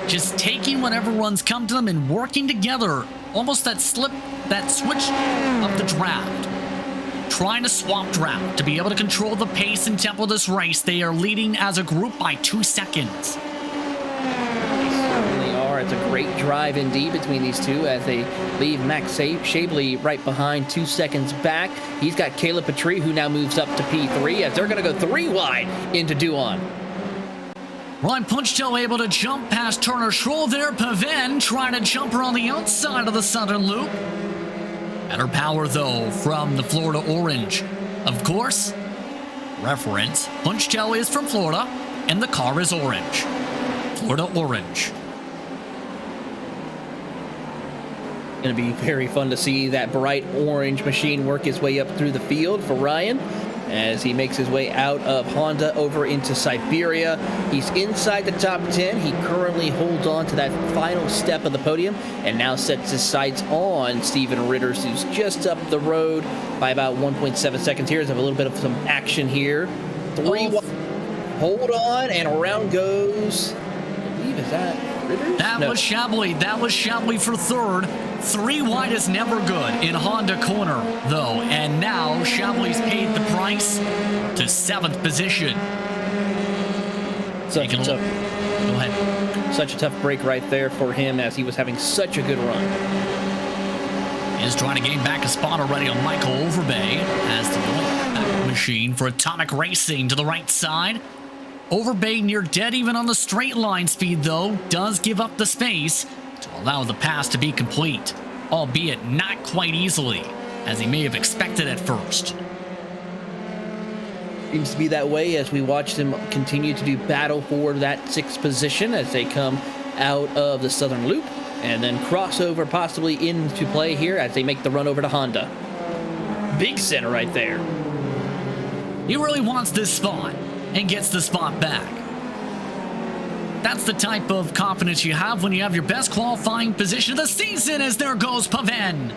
just taking whatever runs come to them and working together. Almost that switch of the draft. Trying to swap draft to be able to control the pace and tempo of this race. They are leading as a group by 2 seconds. It's a great drive indeed between these two as they leave Max Shabley right behind 2 seconds back. He's got Caleb Petrie, who now moves up to P3 as they're going to go 3 wide into Duan. Ryan Punchtel able to jump past Turner Schroll there. Pavan trying to jump her on the outside of the southern loop. Better power, though, from the Florida Orange. Of course, reference, Punchtel is from Florida, and the car is orange. Florida Orange. Going to be very fun to see that bright orange machine work its way up through the field for Ryan as he makes his way out of Honda over into Siberia. He's inside the top 10. He currently holds on to that final step of the podium and now sets his sights on Steven Ritters, who's just up the road by about 1.7 seconds. Here's a little bit of some action here. Hold on, and around goes, I believe, is that Ritters? That was Shabley. That was Shabley for third. 3 wide is never good in Honda corner, though. And now Shabley's paid the price to 7th position. Go ahead. Such a tough break right there for him as he was having such a good run. Is trying to gain back a spot already on Michael Overbay as the right machine for Atomic Racing to the right side. Overbay near dead even on the straight line speed, though, does give up the space to allow the pass to be complete, albeit not quite easily, as he may have expected at first. Seems to be that way as we watch them continue to do battle for that 6th position as they come out of the southern loop. and then crossover possibly into play here as they make the run over to Honda. Big center right there. He really wants this spot and gets the spot back. That's the type of confidence you have when you have your best qualifying position of the season, as there goes Paven.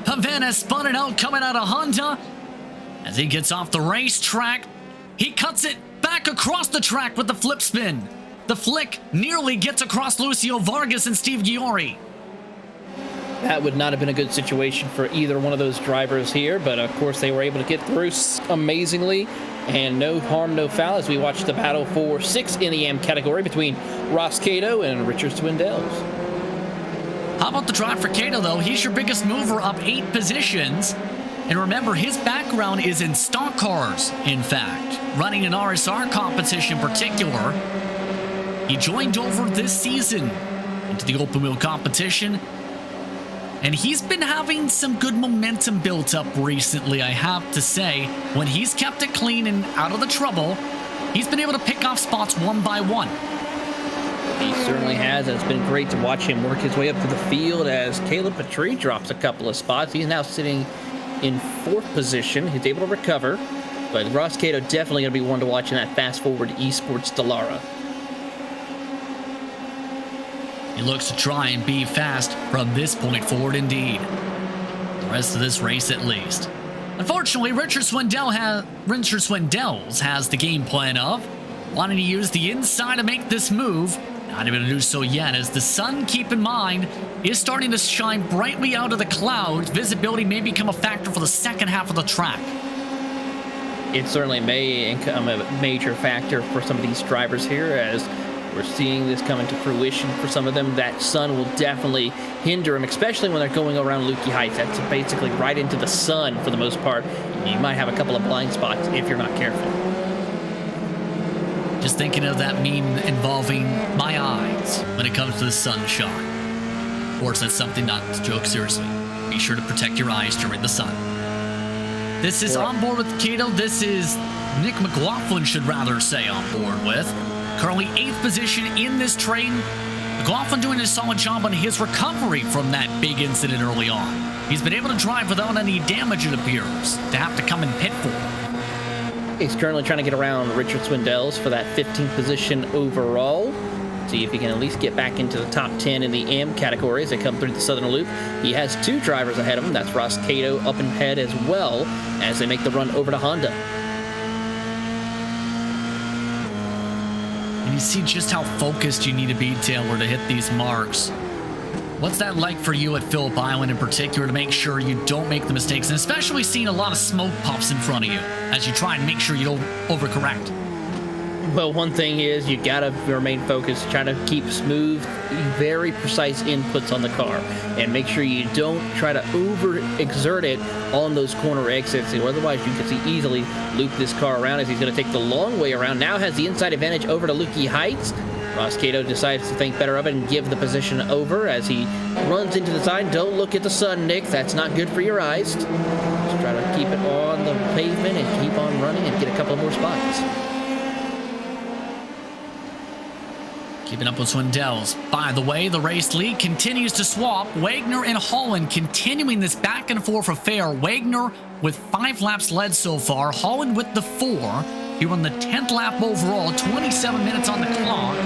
Paven has spun it out coming out of Honda. As he gets off the racetrack, he cuts it back across the track with the flip spin. The flick nearly gets across Lucio Vargas and Steve Giori. That would not have been a good situation for either one of those drivers here, but of course they were able to get through amazingly, and no harm, no foul, as we watch the battle for 6 in the AM category between Ross Cato and Richard Swindells. How about the drive for Cato, though? He's your biggest mover, up 8 positions. And remember, his background is in stock cars, in fact, running an RSR competition in particular. He joined over this season into the open wheel competition, and he's been having some good momentum built up recently, I have to say. When he's kept it clean and out of the trouble, he's been able to pick off spots one by one. He certainly has, and it's been great to watch him work his way up to the field as Caleb Petrie drops a couple of spots. He's now sitting in 4th position. He's able to recover, but Ross Cato definitely going to be one to watch in that fast-forward esports Dallara. He looks to try and be fast from this point forward indeed. The rest of this race at least. Unfortunately, Richard Swindells has the game plan of wanting to use the inside to make this move. Not able to do so yet, as the sun, keep in mind, is starting to shine brightly out of the clouds. Visibility may become a factor for the second half of the track. It certainly may become a major factor for some of these drivers here, as we're seeing this come into fruition for some of them. That sun will definitely hinder them, especially when they're going around Lukey Heights. That's basically right into the sun for the most part. You might have a couple of blind spots if you're not careful. Just thinking of that meme involving my eyes when it comes to the sunshine. Of course, that's something not to joke seriously. Be sure to protect your eyes during the sun. This is on board with Cato. This is Nick McLaughlin, should rather say, on board with. Currently 8th position in this train. McLaughlin doing a solid job on his recovery from that big incident early on. He's been able to drive without any damage, it appears, to have to come and pit for. He's currently trying to get around Richard Swindells for that 15th position overall. See if he can at least get back into the top 10 in the AM category as they come through the Southern Loop. He has 2 drivers ahead of him. That's Ross Cato up in head as well as they make the run over to Honda. And you see just how focused you need to be, Taylor, to hit these marks. What's that like for you at Phillip Island in particular, to make sure you don't make the mistakes, and especially seeing a lot of smoke pops in front of you as you try and make sure you don't overcorrect? Well, one thing is you gotta remain focused, try to keep smooth, very precise inputs on the car, and make sure you don't try to overexert it on those corner exits. Otherwise, you can see easily loop this car around, as he's going to take the long way around. Now has the inside advantage over to Lukey Heights. Ross Cato decides to think better of it and give the position over as he runs into the side. Don't look at the sun, Nick. That's not good for your eyes. Just try to keep it on the pavement and keep on running and get a couple more spots. Keeping up with Swindells. By the way, the race lead continues to swap. Wagner and Holland continuing this back and forth affair. Wagner with 5 laps led so far. Holland with the 4. He won the 10th lap overall, 27 minutes on the clock.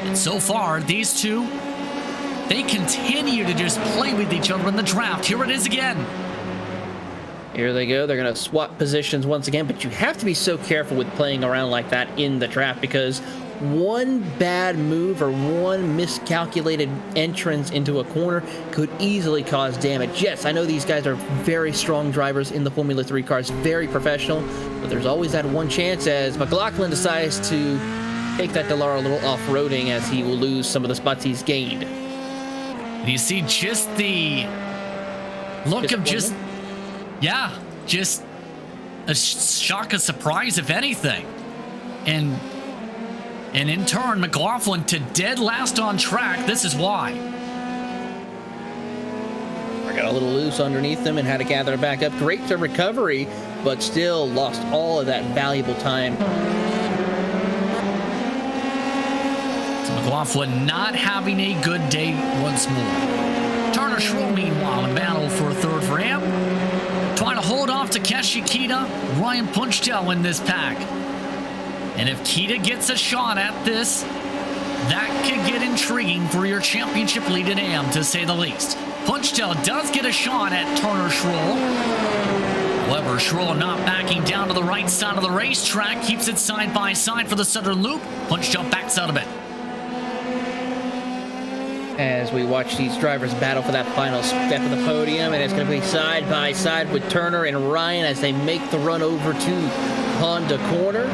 And so far, these two, they continue to just play with each other in the draft. Here it is again. Here they go. They're going to swap positions once again, but you have to be so careful with playing around like that in the draft, because one bad move or one miscalculated entrance into a corner could easily cause damage. Yes, I know these guys are very strong drivers in the Formula 3 cars, very professional, but there's always that one chance as McLaughlin decides to take that Dallara a little off-roading, as he will lose some of the spots he's gained. And you see just the look of just a shock of surprise, if anything. And in turn, McLaughlin to dead last on track. This is why. I got a little loose underneath them and had to gather it back up. Great to recovery, but still lost all of that valuable time. McLaughlin not having a good day once more. Turner Schroll, meanwhile, in battle for a third for him. Trying to hold off Takeshi Kita, Ryan Punchtel in this pack. And if Kita gets a shot at this, that could get intriguing for your championship lead in AM, to say the least. Punchtel does get a shot at Turner Schroll. However, Schroll not backing down to the right side of the racetrack, keeps it side by side for the southern loop. Punchtel backs out of it. As we watch these drivers battle for that final step of the podium, and it's going to be side by side with Turner and Ryan as they make the run over to Honda corner.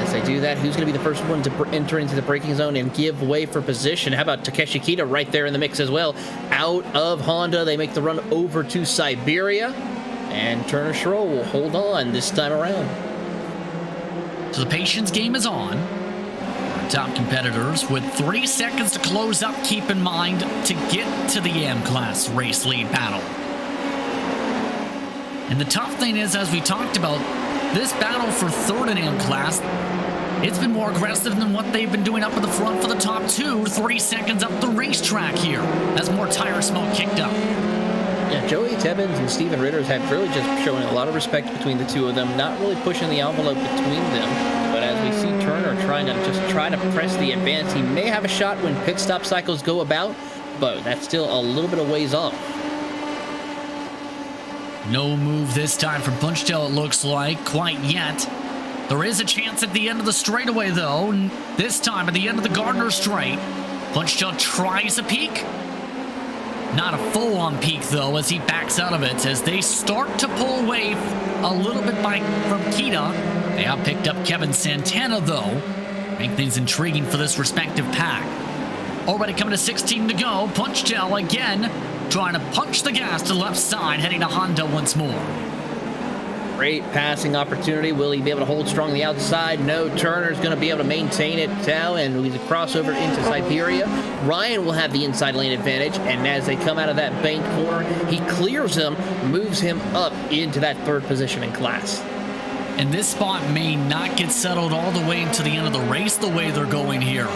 As they do that, who's going to be the first one to enter into the braking zone and give way for position? How about Takeshi Kita right there in the mix as well? Out of Honda, they make the run over to Siberia, and Turner Schroll will hold on this time around. So the patience game is on. Top competitors with 3 seconds to close up, keep in mind, to get to the M-Class race lead battle. And the tough thing is, as we talked about, this battle for third in M-Class, it's been more aggressive than what they've been doing up at the front for the top two. 3 seconds up the racetrack here as more tire smoke kicked up. Yeah, Joey Tebbins and Steven Ritters have really just showing a lot of respect between the two of them, not really pushing the envelope between them. But as we see Turner trying to press the advance, he may have a shot when pit stop cycles go about, but that's still a little bit of ways off. No move this time from Punchtel, it looks like, quite yet. There is a chance at the end of the straightaway, though. This time at the end of the Gardner Straight, Punchtel tries a peek. Not a full-on peak, though, as he backs out of it. As they start to pull away a little bit from Kita, they have picked up Kevin Santana, though. Make things intriguing for this respective pack. Already coming to 16 to go. Punchtel again, trying to punch the gas to the left side, heading to Honda once more. Great passing opportunity. Will he be able to hold strong on the outside? No. Turner's going to be able to maintain it now, and he's a crossover into Siberia. Ryan will have the inside lane advantage, and as they come out of that banked corner, he clears him, moves him up into that third position in class. And this spot may not get settled all the way into the end of the race the way they're going here.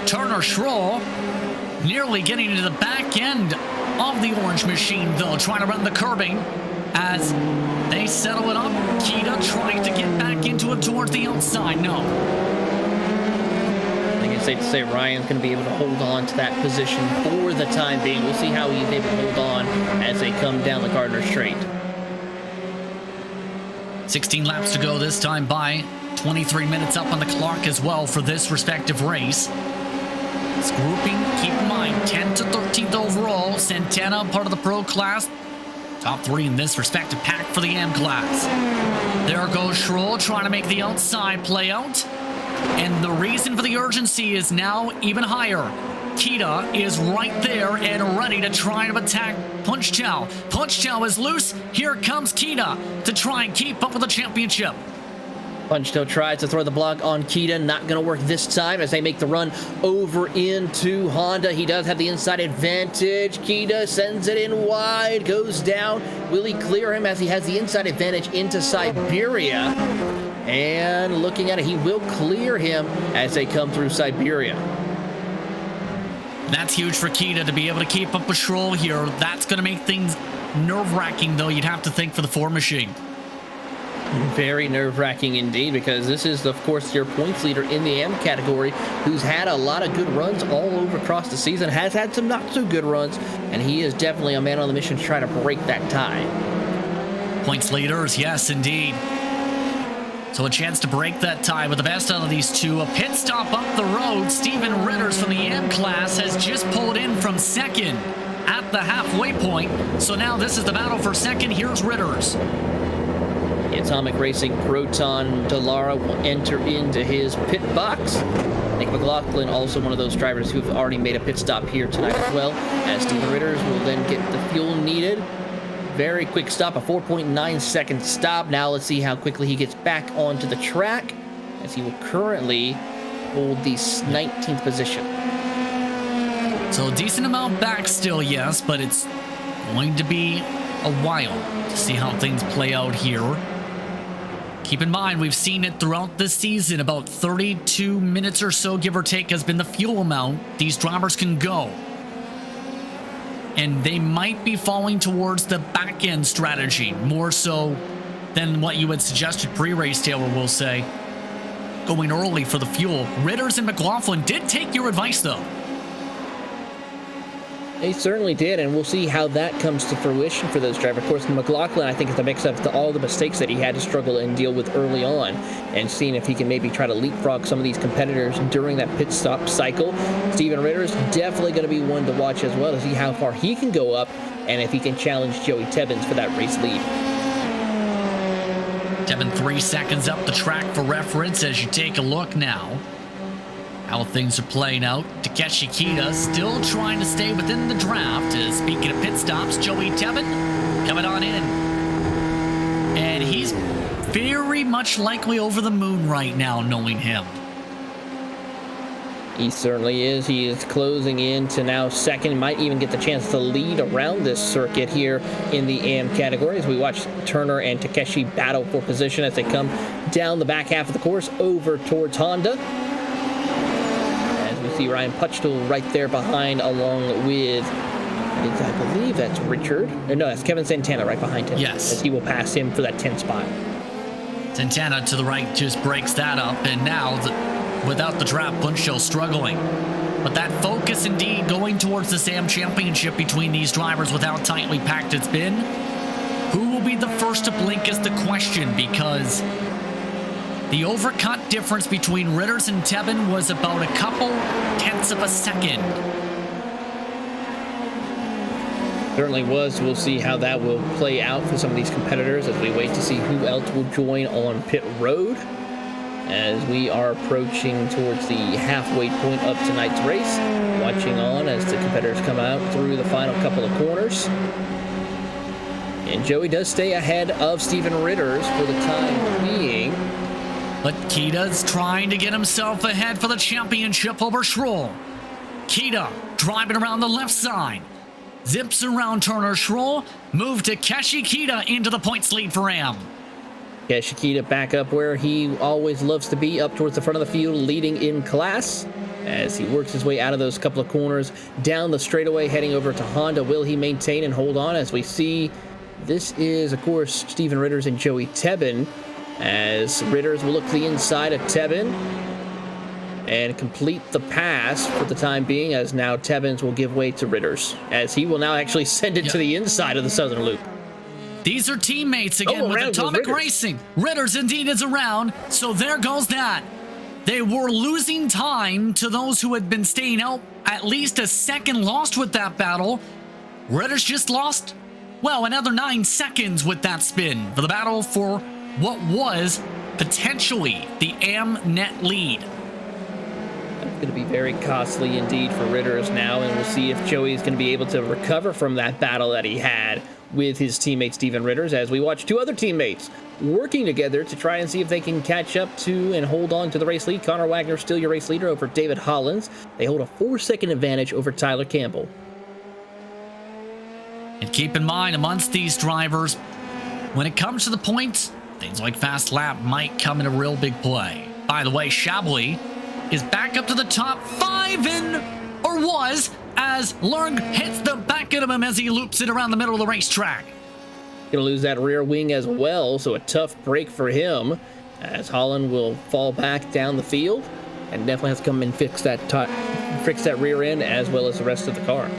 Turner Schroll nearly getting into the back end of the orange machine, though, trying to run the curbing as they settle it up. Kita trying to get back into it towards the outside. No. I think it's safe to say Ryan's going to be able to hold on to that position for the time being. We'll see how he's able to hold on as they come down the Gardner Straight. 16 laps to go this time by. 23 minutes up on the clock as well for this respective race. This grouping, keep in mind, 10th to 13th overall. Santana, part of the pro class. Top three in this respective pack for the M class. There goes Schroll trying to make the outside play out. And the reason for the urgency is now even higher. Kita is right there and ready to try to attack Punchtel. Punchtel is loose. Here comes Kita to try and keep up with the championship. Punchtel tries to throw the block on Kita. Not going to work this time as they make the run over into Honda. He does have the inside advantage. Kita sends it in wide, goes down. Will he clear him as he has the inside advantage into Siberia? And looking at it, he will clear him as they come through Siberia. That's huge for Kita to be able to keep up with Schroll here. That's going to make things nerve-wracking, though, you'd have to think, for the Ford machine. Very nerve-wracking indeed, because this is, of course, your points leader in the M category, who's had a lot of good runs all over across the season, has had some not-so-good runs, and he is definitely a man on the mission to try to break that tie. Points leaders, yes, indeed. So a chance to break that tie with the best out of these two. A pit stop up the road. Steven Ritters from the M class has just pulled in from second at the halfway point. So now this is the battle for second. Here's Ritters. Atomic Racing Proton Delara will enter into his pit box. Nick McLaughlin, also one of those drivers who've already made a pit stop here tonight as well, as Steven Ritters will then get the fuel needed. Very quick stop, a 4.9 second stop. Now let's see how quickly he gets back onto the track, as he will currently hold the 19th position. So a decent amount back still, yes, but it's going to be a while to see how things play out here. Keep in mind, we've seen it throughout this season. About 32 minutes or so, give or take, has been the fuel amount these drivers can go. And they might be falling towards the back-end strategy, more so than what you had suggested pre-race, Taylor will say. Going early for the fuel. Ritters and McLaughlin did take your advice, though. They certainly did, and we'll see how that comes to fruition for those drivers. Of course, McLaughlin, I think, is the mix of all the mistakes that he had to struggle and deal with early on, and seeing if he can maybe try to leapfrog some of these competitors during that pit stop cycle. Steven Ritter's definitely going to be one to watch as well, to see how far he can go up and if he can challenge Joey Tebbins for that race lead. Tebbin 3 seconds up the track for reference as you take a look now. How things are playing out. Takeshi Kita still trying to stay within the draft. Speaking of pit stops, Joey Tebbin coming on in. And he's very much likely over the moon right now, knowing him. He certainly is. He is closing in to now second. Might even get the chance to lead around this circuit here in the AM category as we watch Turner and Takeshi battle for position as they come down the back half of the course over towards Honda. See Ryan Putchtel right there behind, along with, I believe that's Richard. Or no, that's Kevin Santana right behind him. Yes. As he will pass him for that 10th spot. Santana to the right just breaks that up, and now, without the draft, Punchel struggling. But that focus indeed going towards the SAM Championship between these drivers with how tightly packed it's been. Who will be the first to blink is the question, because the overcut difference between Ritters and Tebbin was about a couple tenths of a second. Certainly was. We'll see how that will play out for some of these competitors as we wait to see who else will join on pit road as we are approaching towards the halfway point of tonight's race. Watching on as the competitors come out through the final couple of corners. And Joey does stay ahead of Steven Ritters for the time being. But Kita's trying to get himself ahead for the championship over Schroll. Kita driving around the left side. Zips around Turner Schroll. Move to Takeshi Kita into the points lead for AM. Takeshi Kita back up where he always loves to be, up towards the front of the field, leading in class. As he works his way out of those couple of corners, down the straightaway, heading over to Honda. Will he maintain and hold on as we see this is, of course, Steven Ritters and Joey Tebbin. As Ritters will look to the inside of Tebbin and complete the pass for the time being, as now Tebbins will give way to Ritters, as he will now actually send it to the inside of the Southern Loop. These are teammates again with Atomic Racing. Ritters indeed is around, so there goes that. They were losing time to those who had been staying out. At least a second lost with that battle. Ritters just lost, well, another 9 seconds with that spin for the battle for what was potentially the AM net lead. That's going to be very costly indeed for Ritters now, and we'll see if Joey is going to be able to recover from that battle that he had with his teammate Steven Ritters, as we watch two other teammates working together to try and see if they can catch up to and hold on to the race lead. Connor Wagner still your race leader over David Hollins. They hold a 4-second advantage over Tyler Campbell. And keep in mind, amongst these drivers, when it comes to the points, things like fast lap might come in a real big play. By the way, Chablis is back up to the top 5 or was, as Lurg hits the back of him as he loops it around the middle of the racetrack. Going to lose that rear wing as well, so a tough break for him, as Holland will fall back down the field and definitely has to come and fix that rear end as well as the rest of the car.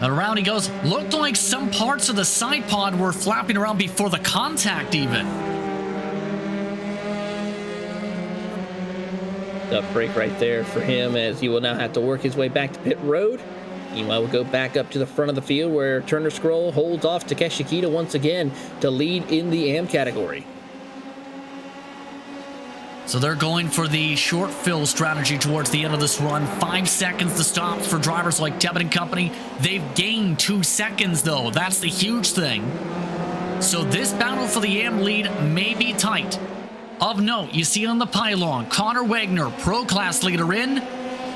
And around he goes. Looked like some parts of the side pod were flapping around before the contact even. Tough break right there for him, as he will now have to work his way back to pit road. Meanwhile, we'll go back up to the front of the field where Turner Scroll holds off Takeshi Kita once again to lead in the AM category. So they're going for the short fill strategy towards the end of this run. 5 seconds to stop for drivers like Tebbin and company. They've gained 2 seconds, though. That's the huge thing. So this battle for the AM lead may be tight. Of note, you see on the pylon, Connor Wagner, pro class leader in.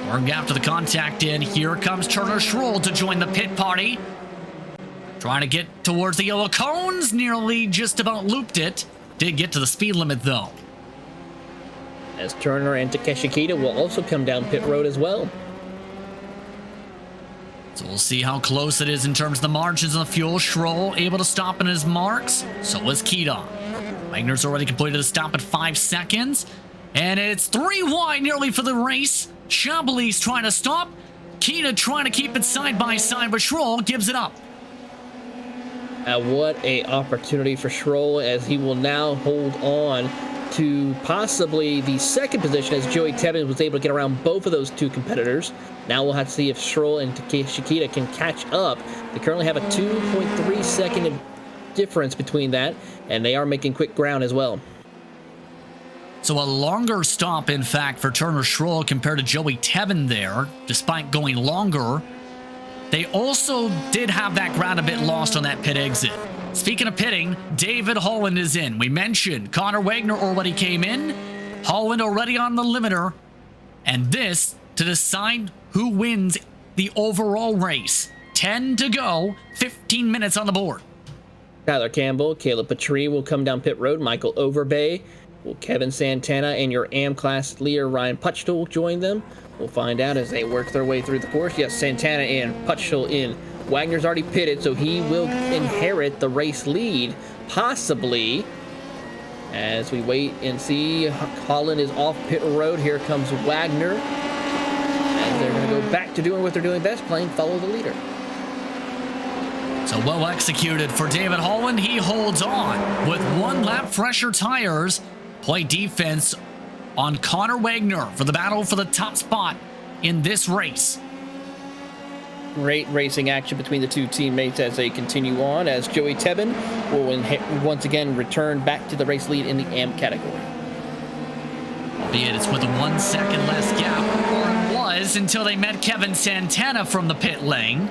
Warm after the contact in. Here comes Turner Schroll to join the pit party. Trying to get towards the yellow cones, nearly just about looped it. Did get to the speed limit though. As Turner and Takeshi Kita will also come down pit road as well. So we'll see how close it is in terms of the margins of the fuel. Schroll able to stop in his marks. So was Kita. Wagner's already completed a stop at 5 seconds. And it's 3 wide nearly for the race. Chablis trying to stop. Kita trying to keep it side by side, but Schroll gives it up. What a opportunity for Schroll, as he will now hold on to possibly the second position, as Joey Tebbins was able to get around both of those two competitors. Now we'll have to see if Schroll and Takeshi Kita can catch up. They currently have a 2.3 second difference between that, and they are making quick ground as well. So a longer stop, in fact, for Turner Schroll compared to Joey Tebben there, despite going longer. They also did have that ground a bit lost on that pit exit. Speaking of pitting, David Holland is in. We mentioned Connor Wagner already came in. Holland already on the limiter. And this to decide who wins the overall race. 10 to go, 15 minutes on the board. Tyler Campbell, Caleb Petrie will come down pit road. Michael Overbay, will Kevin Santana and your AM class leader Ryan Putchtel join them? We'll find out as they work their way through the course. Yes, Santana and Putchtel in. Wagner's already pitted, so he will inherit the race lead, possibly. As we wait and see, Holland is off pit road. Here comes Wagner. And they're going to go back to doing what they're doing best, playing follow the leader. So well executed for David Holland. He holds on with 1 lap fresher tires. Play defense on Connor Wagner for the battle for the top spot in this race. Great racing action between the two teammates as they continue on, as Joey Tebben will once again return back to the race lead in the AM category. Albeit it's with a 1 second less gap, or it was until they met Kevin Santana from the pit lane.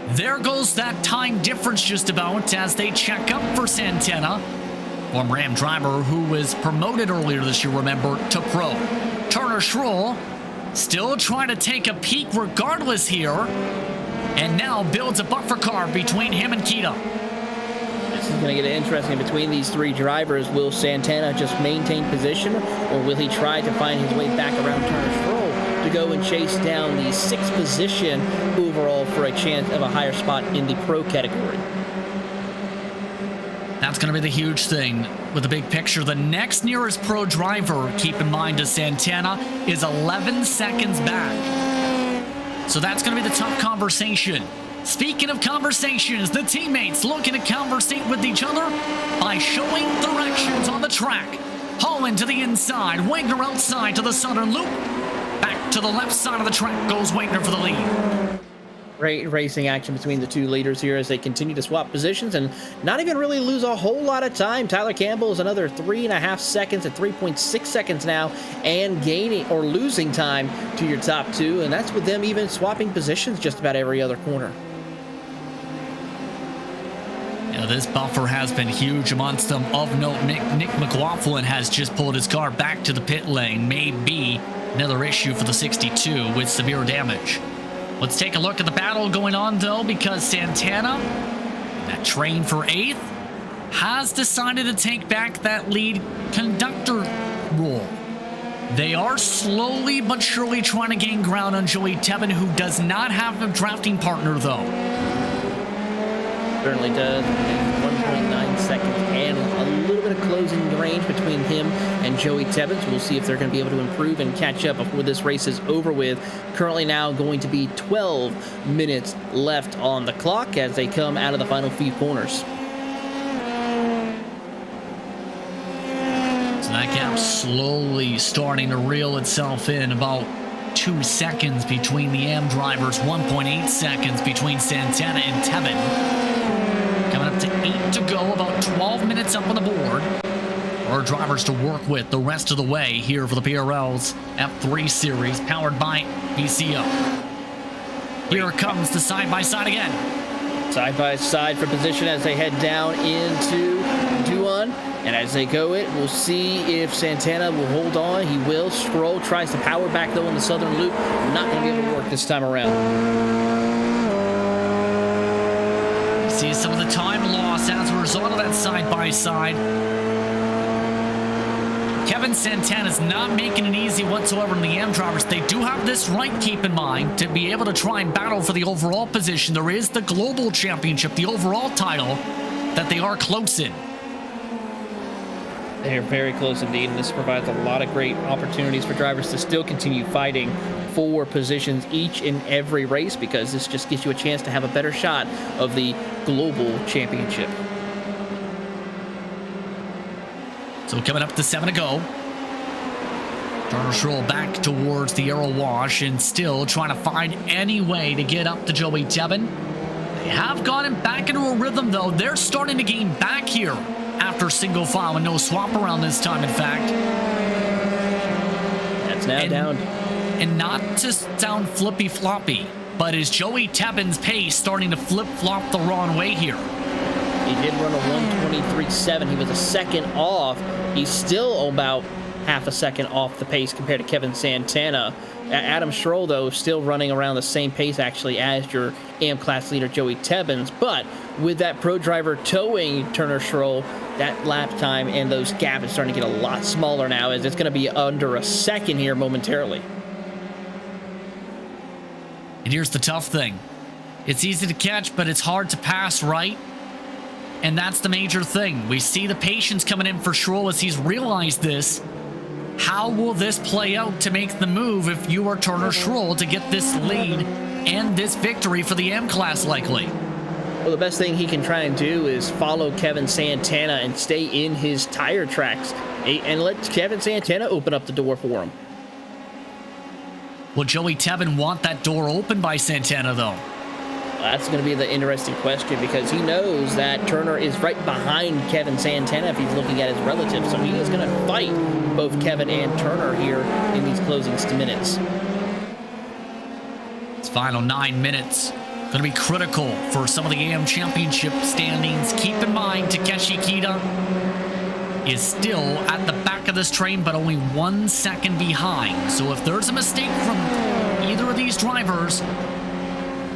There goes that time difference just about as they check up for Santana. Former Ram driver who was promoted earlier this year, remember, to pro. Turner Schroll still trying to take a peek regardless here, and now builds a buffer car between him and Kita. This is going to get interesting between these three drivers. Will Santana just maintain position, or will he try to find his way back around Turner Schroll to go and chase down the 6th position overall for a chance of a higher spot in the pro category? That's going to be the huge thing with the big picture. The next nearest pro driver, keep in mind, to Santana is 11 seconds back. So that's going to be the tough conversation. Speaking of conversations, the teammates looking to conversate with each other by showing directions on the track. Holland to the inside, Wagner outside to the southern loop. Back to the left side of the track goes Wagner for the lead. Great racing action between the two leaders here as they continue to swap positions and not even really lose a whole lot of time. Tyler Campbell is another 3.5 seconds at 3.6 seconds now, and gaining or losing time to your top two, and that's with them even swapping positions just about every other corner. Yeah, this buffer has been huge amongst them. Of note, Nick McLaughlin has just pulled his car back to the pit lane. Maybe another issue for the 62 with severe damage. Let's take a look at the battle going on, though, because Santana, that train for 8th, has decided to take back that lead conductor role. They are slowly but surely trying to gain ground on Joey Tebben, who does not have a drafting partner, though. Certainly does. 1.9 seconds and a little bit of closing range between him and Joey Tebbins. We'll see if they're going to be able to improve and catch up before this race is over with. Currently now going to be 12 minutes left on the clock as they come out of the final few corners. So that gap slowly starting to reel itself in. About 2 seconds between the AM drivers, 1.8 seconds between Santana and Tebben. Coming up to 8 to go, about 12 minutes up on the board. Our drivers to work with the rest of the way here for the PRL's F3 Series, powered by VCO. Here comes the side-by-side again. Side-by-side for position as they head down into Duan. And as they go it, we'll see if Santana will hold on. He will. Schroll tries to power back, though, in the southern loop. Not going to be able to work this time around. See See some of the time lost as a result of that side-by-side. Kevin Santana's not making it easy whatsoever in the AM drivers. They do have this right, keep in mind, to be able to try and battle for the overall position. There is the global championship, the overall title, that they are close in. They're very close indeed, and this provides a lot of great opportunities for drivers to still continue fighting for positions each and every race, because this just gives you a chance to have a better shot of the global championship. So coming up to 7 to go. Turner Schroll back towards the arrow wash and still trying to find any way to get up to Joey Tebben. They have gotten back into a rhythm, though. They're starting to gain back here after single file and no swap around this time, in fact. That's now down. And not to sound flippy-floppy, but is Joey Tebben's pace starting to flip-flop the wrong way here? He did run a 1:23.7. He was a second off. He's still about half a second off the pace compared to Kevin Santana. Adam Schroll, though, still running around the same pace, actually, as your AM class leader, Joey Tebbins. But with that pro driver towing Turner Schroll, that lap time and those gaps are starting to get a lot smaller now, as it's going to be under a second here momentarily. And here's the tough thing. It's easy to catch, but it's hard to pass, right? And that's the major thing. We see the patience coming in for Schroll as he's realized this. How will this play out to make the move if you are Turner Schroll to get this lead and this victory for the M class likely? Well, the best thing he can try and do is follow Kevin Santana and stay in his tire tracks and let Kevin Santana open up the door for him. Will Joey Tebben want that door open by Santana, though? That's going to be the interesting question, because he knows that Turner is right behind Kevin Santana if he's looking at his relatives. So he is going to fight both Kevin and Turner here in these closing minutes. It's final 9 minutes. Going to be critical for some of the AM championship standings. Keep in mind, Takeshi Kita is still at the back of this train, but only 1 second behind. So if there's a mistake from either of these drivers,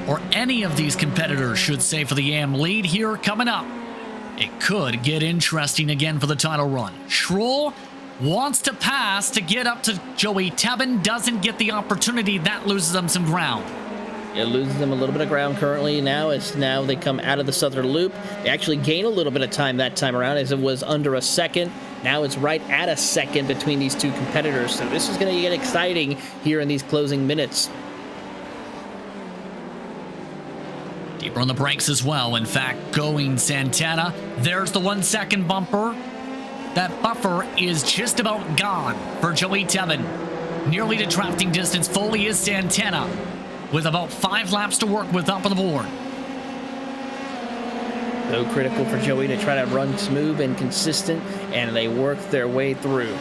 or any of these competitors, should say, for the AM lead here coming up, it could get interesting again for the title run. Schroll wants to pass to get up to Joey Tebben, doesn't get the opportunity. That loses them some ground. It loses them a little bit of ground currently now, as now they come out of the southern loop. They actually gain a little bit of time that time around, as it was under a second. Now it's right at a second between these two competitors. So this is going to get exciting here in these closing minutes. Deeper on the brakes as well. In fact, going Santana. There's the 1 second bumper. That buffer is just about gone for Joey Tebben. Nearly to drafting distance fully is Santana, with about 5 laps to work with up on the board. So critical for Joey to try to run smooth and consistent, and they work their way through.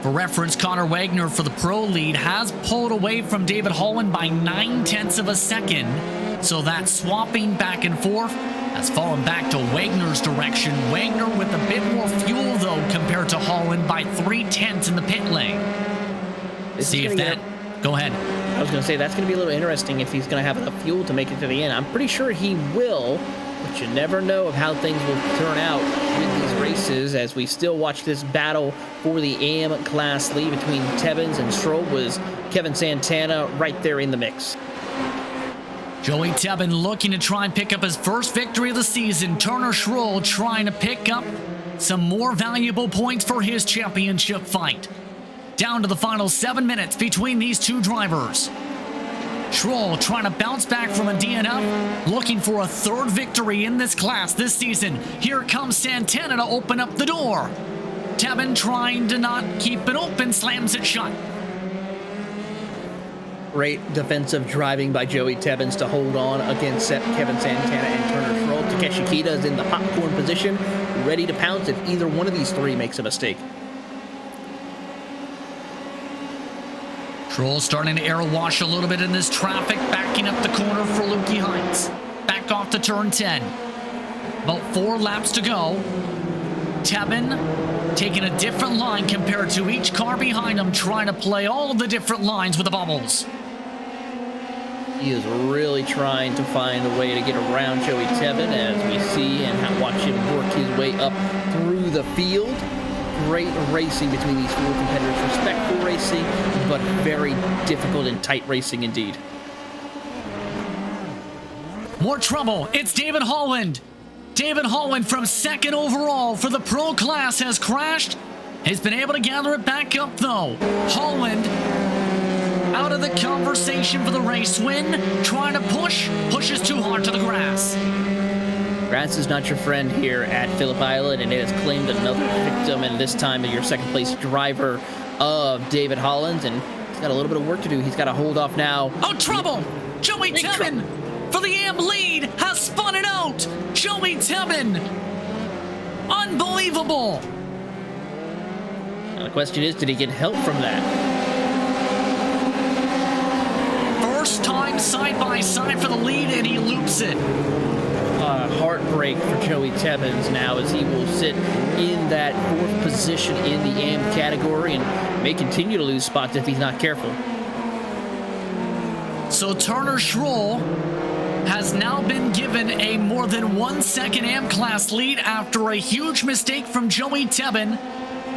For reference, Connor Wagner for the pro lead has pulled away from David Holland by 0.9 of a second. So that swapping back and forth has fallen back to Wagner's direction. Wagner with a bit more fuel, though, compared to Holland by 0.3 in the pit lane. See if that... Go ahead. I was going to say, that's going to be a little interesting if he's going to have enough fuel to make it to the end. I'm pretty sure he will, but you never know of how things will turn out in these races, as we still watch this battle for the AM class lead between Tebbins and Schroll. Was Kevin Santana right there in the mix. Joey Tebben looking to try and pick up his first victory of the season. Turner Schroll trying to pick up some more valuable points for his championship fight. Down to the final 7 minutes between these two drivers. Schroll trying to bounce back from a DNF, looking for a third victory in this class this season. Here comes Santana to open up the door. Tebben trying to not keep it open, slams it shut. Great defensive driving by Joey Tebbins to hold on against Kevin Santana and Turner Schroll. Takeshi Kita is in the popcorn position, ready to pounce if either one of these three makes a mistake. Schroll starting to arrow wash a little bit in this traffic, backing up the corner for Lukey Hines. Back off to turn 10. About 4 laps to go. Tebben taking a different line compared to each car behind him, trying to play all the different lines with the bubbles. He is really trying to find a way to get around Joey Tebben, as we see and watch him work his way up through the field. Great racing between these four competitors. Respectful racing, but very difficult and tight racing indeed. More trouble. It's David Holland. David Holland from second overall for the pro class has crashed. He's been able to gather it back up though. Holland out of the conversation for the race win. Trying to pushes too hard to the grass. Grass is not your friend here at Phillip Island, and it has claimed another victim, and this time your second place driver of David Holland, and he's got a little bit of work to do. He's got to hold off now. Oh, trouble! Joey Tebben for the AM lead has spun it out. Joey Tebben. Unbelievable. Now the question is, did he get help from that? First time side by side for the lead, and he loops it. Heartbreak for Joey Tebbins now, as he will sit in that fourth position in the AM category and may continue to lose spots if he's not careful. So Turner Schroll has now been given a more than 1 second AM class lead after a huge mistake from Joey Tebben,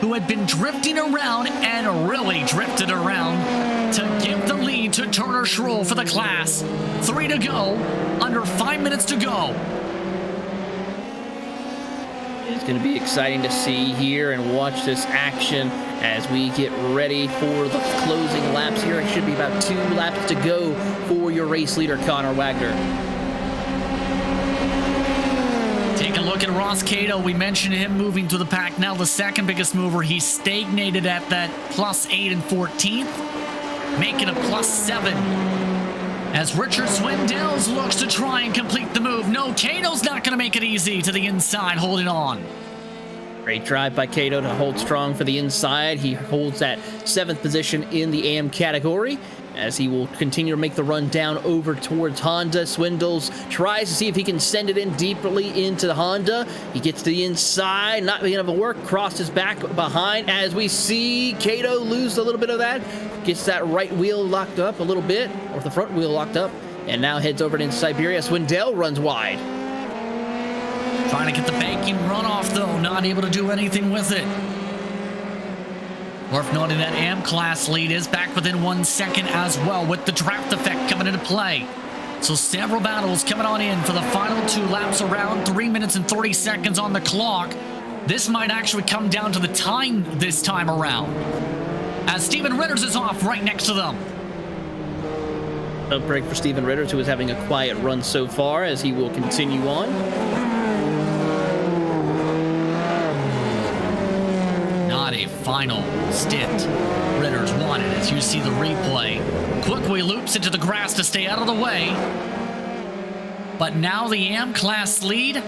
who had been drifting around and really drifted around to give the lead to Turner Schroll for the class. 3 to go, under 5 minutes to go. It's going to be exciting to see here and watch this action as we get ready for the closing laps here. It should be about 2 laps to go for your race leader, Connor Wagner. Take a look at Ross Cato. We mentioned him moving to the pack. Now the second biggest mover. He's stagnated at that +8 and 14th, making a +7. As Richard Swindells looks to try and complete the move. No, Cato's not going to make it easy to the inside, holding on. Great drive by Cato to hold strong for the inside. He holds that 7th position in the AM category as he will continue to make the run down over towards Honda. Swindells tries to see if he can send it in deeply into the Honda. He gets to the inside, not being able to work, crosses back behind as we see Cato lose a little bit of that. Gets that right wheel locked up a little bit, or the front wheel locked up, and now heads over into Siberia. Swindell runs wide. Trying to get the banking runoff, though. Not able to do anything with it. Worth noting that AM class lead is back within 1 second as well, with the draft effect coming into play. So several battles coming on in for the final 2 laps around. 3 minutes and 30 seconds on the clock. This might actually come down to the time this time around, as Steven Ritters is off right next to them. A break for Steven Ritters, who is having a quiet run so far, as he will continue on. Not a final stint Ritters wanted, as you see the replay. Quickly loops into the grass to stay out of the way. But now the AM class lead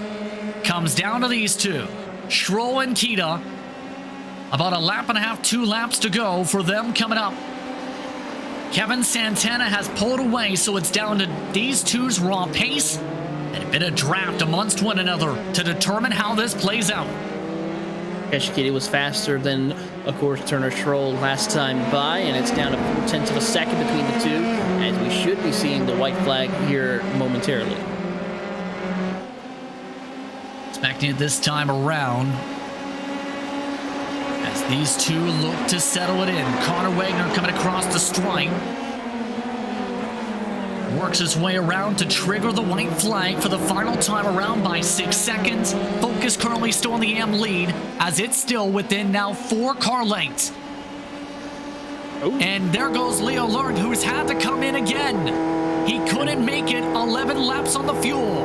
comes down to these two, Schroll and Kita. About a lap and a half, 2 laps to go for them coming up. Kevin Santana has pulled away, so it's down to these two's raw pace and a bit of draft amongst one another to determine how this plays out. Keshikiti was faster than, of course, Turner Schroll last time by, and it's down to 0.4 of a second between the two, as we should be seeing the white flag here momentarily. Expecting it this time around, as these two look to settle it in. Connor Wagner coming across the stripe. Works his way around to trigger the white flag for the final time around by 6 seconds. Focus currently still on the AM lead, as it's still within now 4 car lengths. Ooh. And there goes Leo Lurk, who's had to come in again. He couldn't make it. 11 laps on the fuel.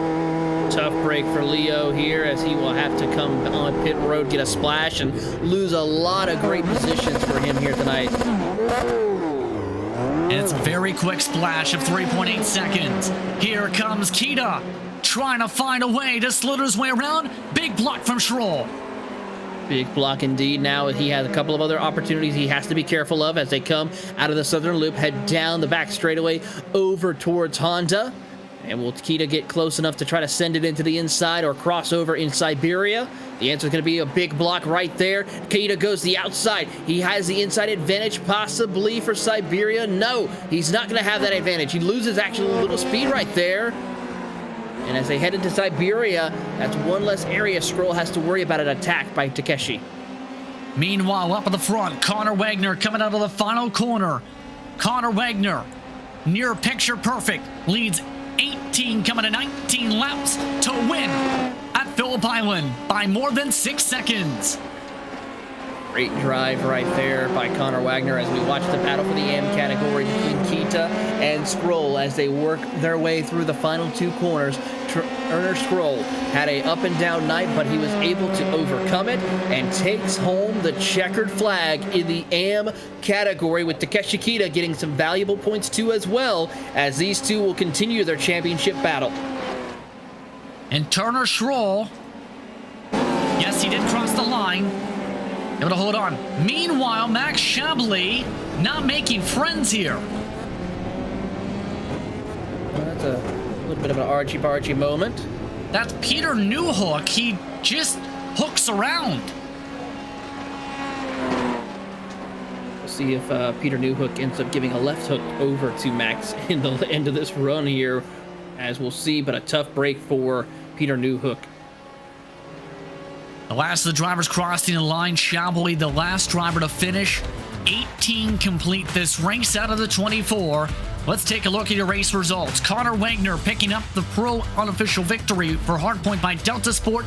Tough break for Leo here, as he will have to come on pit road, get a splash, and lose a lot of great positions for him here tonight. And it's a very quick splash of 3.8 seconds. Here comes Kita, trying to find a way to slither his way around. Big block from Schroll. Big block indeed. Now he has a couple of other opportunities he has to be careful of as they come out of the southern loop, head down the back straightaway over towards Honda. And will Kita get close enough to try to send it into the inside or cross over in Siberia? The answer is going to be a big block right there. Kita goes the outside. He has the inside advantage possibly for Siberia. No, he's not going to have that advantage. He loses actually a little speed right there. And as they head into Siberia, that's one less area Scroll has to worry about an attack by Takeshi. Meanwhile, up at the front, Connor Wagner coming out of the final corner. Connor Wagner, near picture perfect, leads 18 coming to 19 laps to win at Phillip Island by more than 6 seconds. Great drive right there by Connor Wagner as we watch the battle for the AM category between Kita and Scroll as they work their way through the final 2 corners. Turner Scroll had a up and down night, but he was able to overcome it and takes home the checkered flag in the AM category, with Takeshi Kita getting some valuable points too as well, as these two will continue their championship battle. And Turner Scroll, yes, he did cross the line. Able to hold on. Meanwhile, Max Chablis not making friends here. Well, that's a little bit of an argy-bargy moment. That's Peter Newhook. He just hooks around. We'll see if Peter Newhook ends up giving a left hook over to Max in the end of this run here, as we'll see, but a tough break for Peter Newhook. The last of the drivers crossing the line. Chablis, the last driver to finish. 18 complete this race out of the 24. Let's take a look at your race results. Connor Wagner picking up the pro unofficial victory for Hardpoint by Delta Sport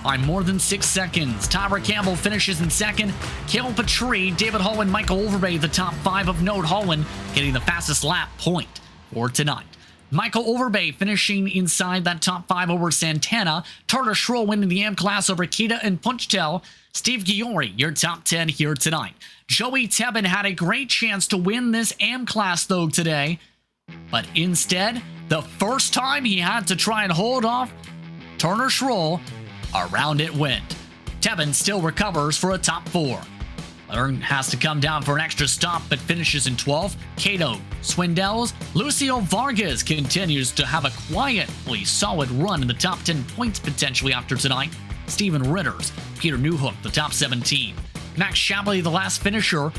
by more than 6 seconds. Tyra Campbell finishes in second. Cale Patry, David Holland, Michael Overbay, the top 5 of note. Holland getting the fastest lap point for tonight. Michael Overbay finishing inside that top 5 over Santana. Turner Scroll winning the AM class over Kita and Punchtel. Steve Giori, your top 10 here tonight. Joey Tebben had a great chance to win this AM class though today, but instead, the first time he had to try and hold off Turner Scroll, around it went. Tebben still recovers for a top 4. Learn has to come down for an extra stop, but finishes in 12th. Cato Swindells. Lucio Vargas continues to have a quietly solid run in the top 10 points potentially after tonight. Steven Ritters, Peter Newhook, the top 17. Max Chablis, the last finisher.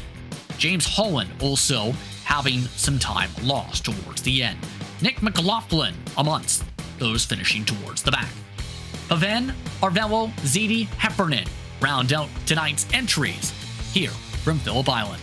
James Holland also having some time lost towards the end. Nick McLaughlin amongst those finishing towards the back. Paven, Arvello, Ziti, Heffernan round out tonight's entries here from Phillip Island.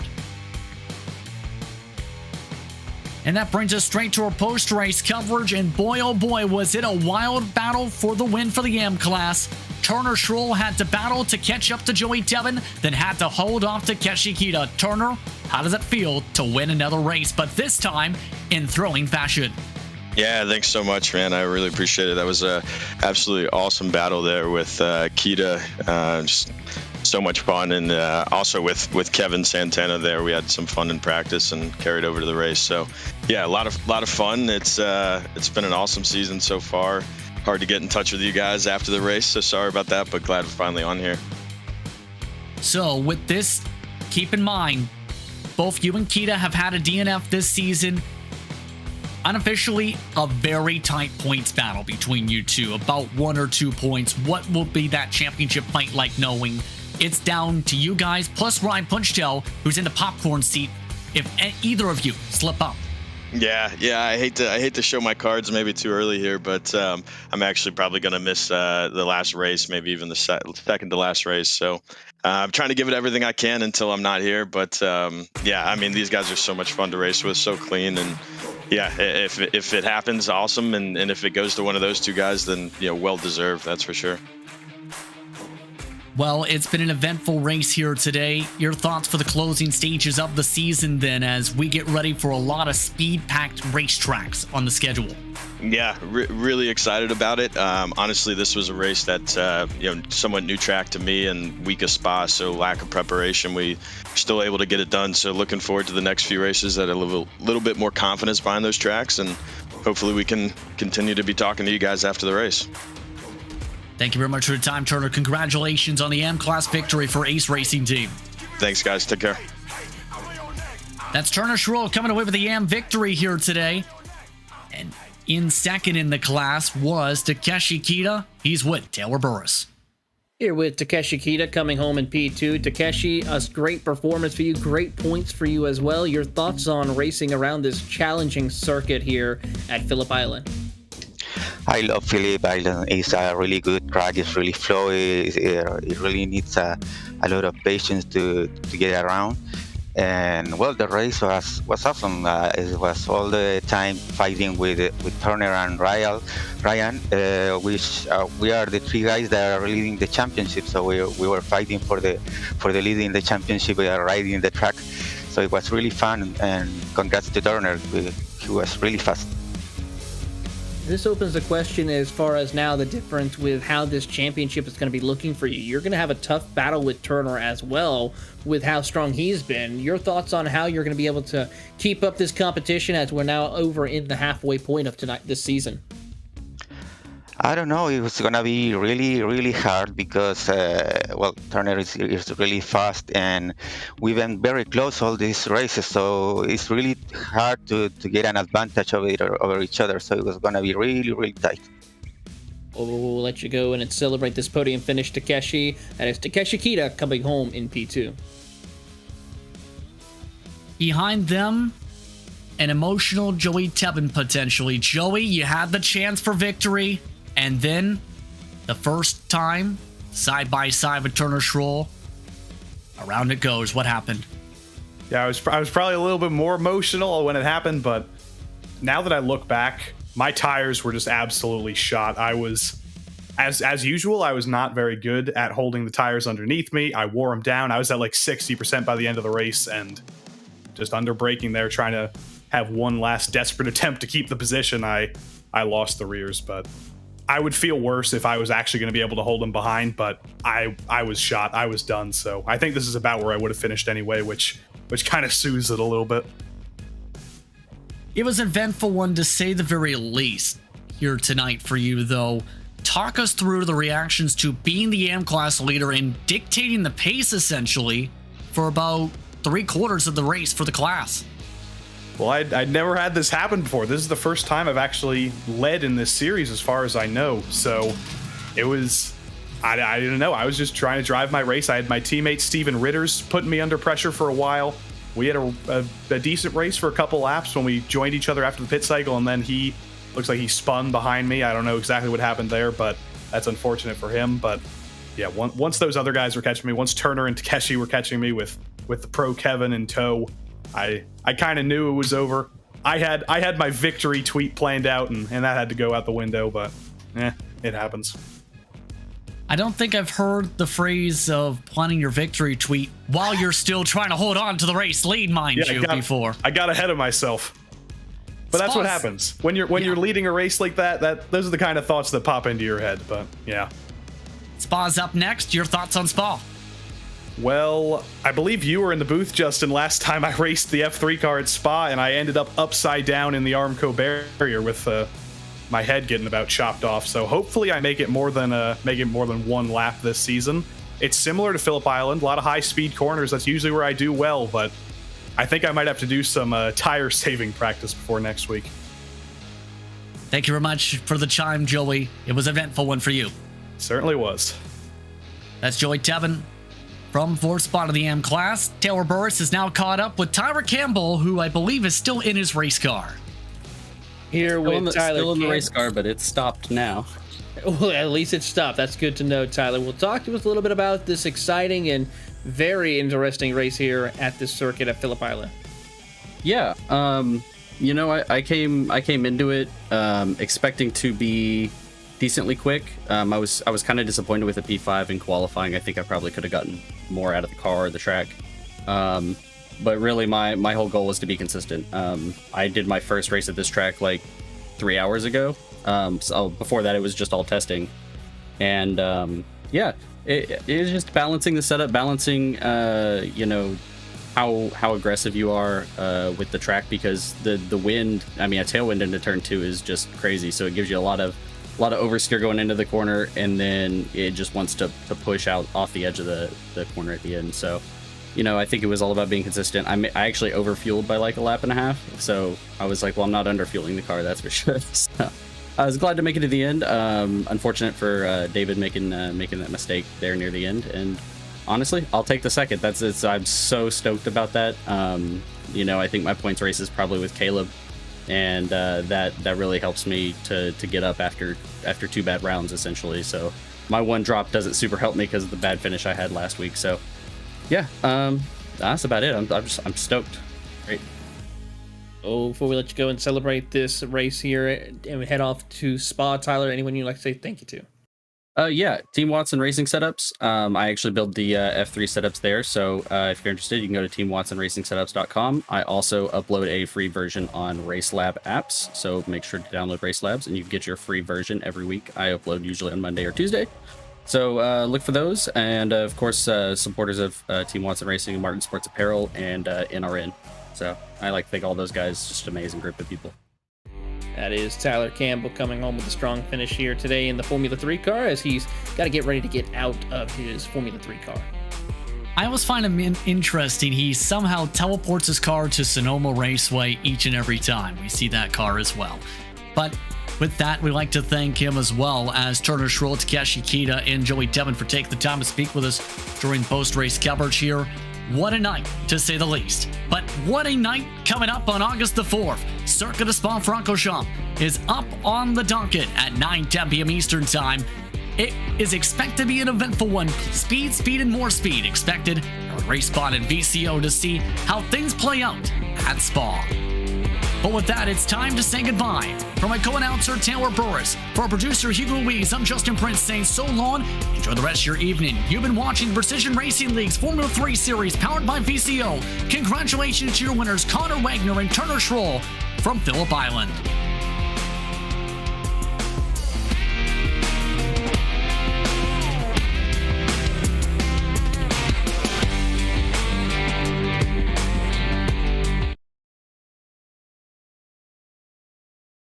And that brings us straight to our post-race coverage, and boy oh boy was it a wild battle for the win for the AM class. Turner Scroll had to battle to catch up to Joey Tebben, then had to hold off to Takeshi Kita. Turner, how does it feel to win another race, but this time in thrilling fashion? Yeah, thanks so much, man. I really appreciate it. That was a absolutely awesome battle there with Kita. Just so much fun, and also with Kevin Santana there, we had some fun in practice and carried over to the race. So, yeah, a lot of fun. It's been an awesome season so far. Hard to get in touch with you guys after the race, so sorry about that, but glad we're finally on here. So, with this, keep in mind, both you and Kita have had a DNF this season. Unofficially, a very tight points battle between you two, about 1 or 2 points. What will be that championship fight like, knowing it's down to you guys, plus Ryan Punchtel, who's in the popcorn seat, if either of you slip up? Yeah, I hate to show my cards maybe too early here, but I'm actually probably going to miss the last race, maybe even the second to last race. So I'm trying to give it everything I can until I'm not here. But yeah, I mean, these guys are so much fun to race with, so clean, and yeah, if it happens, awesome, and if it goes to one of those two guys, then well deserved, that's for sure. Well, it's been an eventful race here today. Your thoughts for the closing stages of the season then, as we get ready for a lot of speed-packed racetracks on the schedule? Yeah, really excited about it. Honestly, this was a race that, somewhat new track to me and weak of spa, so lack of preparation. We still able to get it done. So looking forward to the next few races that a little bit more confidence behind those tracks, and hopefully we can continue to be talking to you guys after the race. Thank you very much for your time, Turner. Congratulations on the M-Class victory for Ace Racing Team. Thanks, guys. Take care. That's Turner Scroll coming away with the AM victory here today. And In second in the class was Takeshi Kita. He's with Taylor Burris. Here with Takeshi Kita coming home in P2. Takeshi, a great performance for you, great points for you as well. Your thoughts on racing around this challenging circuit here at Phillip Island? I love Phillip Island. It's a really good track. It's really flowy. It really needs a lot of patience to get around. And well, the race was awesome. It was all the time fighting with Turner and Ryan, which we are the three guys that are leading the championship. So we were fighting for the leading the championship. We are riding the track. So it was really fun. And congrats to Turner. He was really fast. This opens the question as far as now the difference with how this championship is going to be looking for you. You're going to have a tough battle with Turner as well with how strong he's been. Your thoughts on how you're going to be able to keep up this competition as we're now over in the halfway point of this season? I don't know. It was gonna be really, really hard because, Turner is really fast, and we've been very close all these races. So it's really hard to get an advantage over each other. So it was gonna be really, really tight. We'll let you go and celebrate this podium finish, Takeshi. That is Takeshi Kita coming home in P2. Behind them, an emotional Joey Tebben potentially. Joey, you had the chance for victory. And then, the first time, side by side with Turner Schroll, around it goes. What happened? Yeah, I was probably a little bit more emotional when it happened, but now that I look back, my tires were just absolutely shot. I was, as usual, I was not very good at holding the tires underneath me. I wore them down. I was at like 60% by the end of the race, and just under braking there, trying to have one last desperate attempt to keep the position. I lost the rears, but I would feel worse if I was actually going to be able to hold him behind, but I was shot. I was done. So I think this is about where I would have finished anyway, which kind of soothes it a little bit. It was an eventful one to say the very least here tonight for you, though. Talk us through the reactions to being the AM class leader and dictating the pace, essentially, for about 3/4 of the race for the class. Well, I'd never had this happen before. This is the first time I've actually led in this series as far as I know. So it was, I didn't know. I was just trying to drive my race. I had my teammate Steven Ritters putting me under pressure for a while. We had a decent race for a couple laps when we joined each other after the pit cycle, and then he looks like he spun behind me. I don't know exactly what happened there, but that's unfortunate for him. But yeah, once those other guys were catching me, once Turner and Takeshi were catching me with the pro Kevin in tow, I kind of knew it was over. I had my victory tweet planned out, and that had to go out the window, but it happens. I don't think I've heard the phrase of planning your victory tweet while you're still trying to hold on to the race lead, before. I got ahead of myself. But that's what happens. When you're leading a race like that, those are the kind of thoughts that pop into your head, but yeah. Spa's up next. Your thoughts on Spa? Well, I believe you were in the booth, Justin, last time I raced the F3 car at Spa, and I ended up upside down in the Armco barrier with my head getting about chopped off. So hopefully I make it more than one lap this season. It's similar to Phillip Island, a lot of high-speed corners. That's usually where I do well, but I think I might have to do some tire saving practice before next week. Thank you very much for the chime, Joey. It was an eventful one for you. Certainly was. That's Joey Tebben. From fourth spot of the AM class, Taylor Burris is now caught up with Tyler Campbell, who I believe is still in his race car. Here with Tyler still in the Campbell. race car, but it's stopped now. Well, at least it stopped. That's good to know, Tyler. We'll talk to us a little bit about this exciting and very interesting race here at this circuit at Phillip Island. Yeah, I came into it expecting to be decently quick. I was kind of disappointed with the P5 in qualifying. I think I probably could have gotten more out of the car or the track. But really, my whole goal was to be consistent. I did my first race at this track like 3 hours ago. So before that, it was just all testing. And it is just balancing the setup, balancing how aggressive you are with the track, because the wind, a tailwind into turn 2 is just crazy. So it gives you a lot of oversteer going into the corner, and then it just wants to push out off the edge of the corner at the end. So, I think it was all about being consistent. I actually overfueled by like a lap and a half. So I was like, well, I'm not underfueling the car, that's for sure. So I was glad to make it to the end. Unfortunate for David making that mistake there near the end. And honestly, I'll take the second. I'm so stoked about that. You know, I think my points race is probably with Caleb, and that really helps me to get up after 2 bad rounds essentially. So my 1 drop doesn't super help me because of the bad finish I had last week. So yeah, that's about it. I'm stoked. Great. Oh, before we let you go and celebrate this race here and we head off to Spa, Tyler, anyone you'd like to say thank you to? Yeah, Team Watson Racing Setups. I actually build the F3 setups there, so if you're interested, you can go to teamwatsonracingsetups.com. I also upload a free version on RaceLab apps, so make sure to download RaceLabs, and you can get your free version every week. I upload usually on Monday or Tuesday, so look for those. And of course, supporters of Team Watson Racing and Martin Sports Apparel and NRN. So I like to thank all those guys, just an amazing group of people. That is Tyler Campbell coming home with a strong finish here today in the Formula 3 car as he's got to get ready to get out of his Formula 3 car. I always find him interesting. He somehow teleports his car to Sonoma Raceway each and every time we see that car as well. But with that, we'd like to thank him as well as Turner Schroll, Takeshi Kita, and Joey Devon for taking the time to speak with us during post-race coverage here. What a night, to say the least. But what a night coming up on August the 4th. Circuit de Spa-Francorchamps is up on the docket at 9:10 p.m. Eastern Time. It is expected to be an eventful one. Speed, and more speed expected on RaceSpot and VCO to see how things play out at Spa. But with that, it's time to say goodbye. For my co-announcer, Taylor Burris, for our producer, Hugo Louise, I'm Justin Prince saying so long. Enjoy the rest of your evening. You've been watching the Precision Racing League's Formula 3 Series powered by VCO. Congratulations to your winners, Connor Wagner and Turner Schroll from Phillip Island.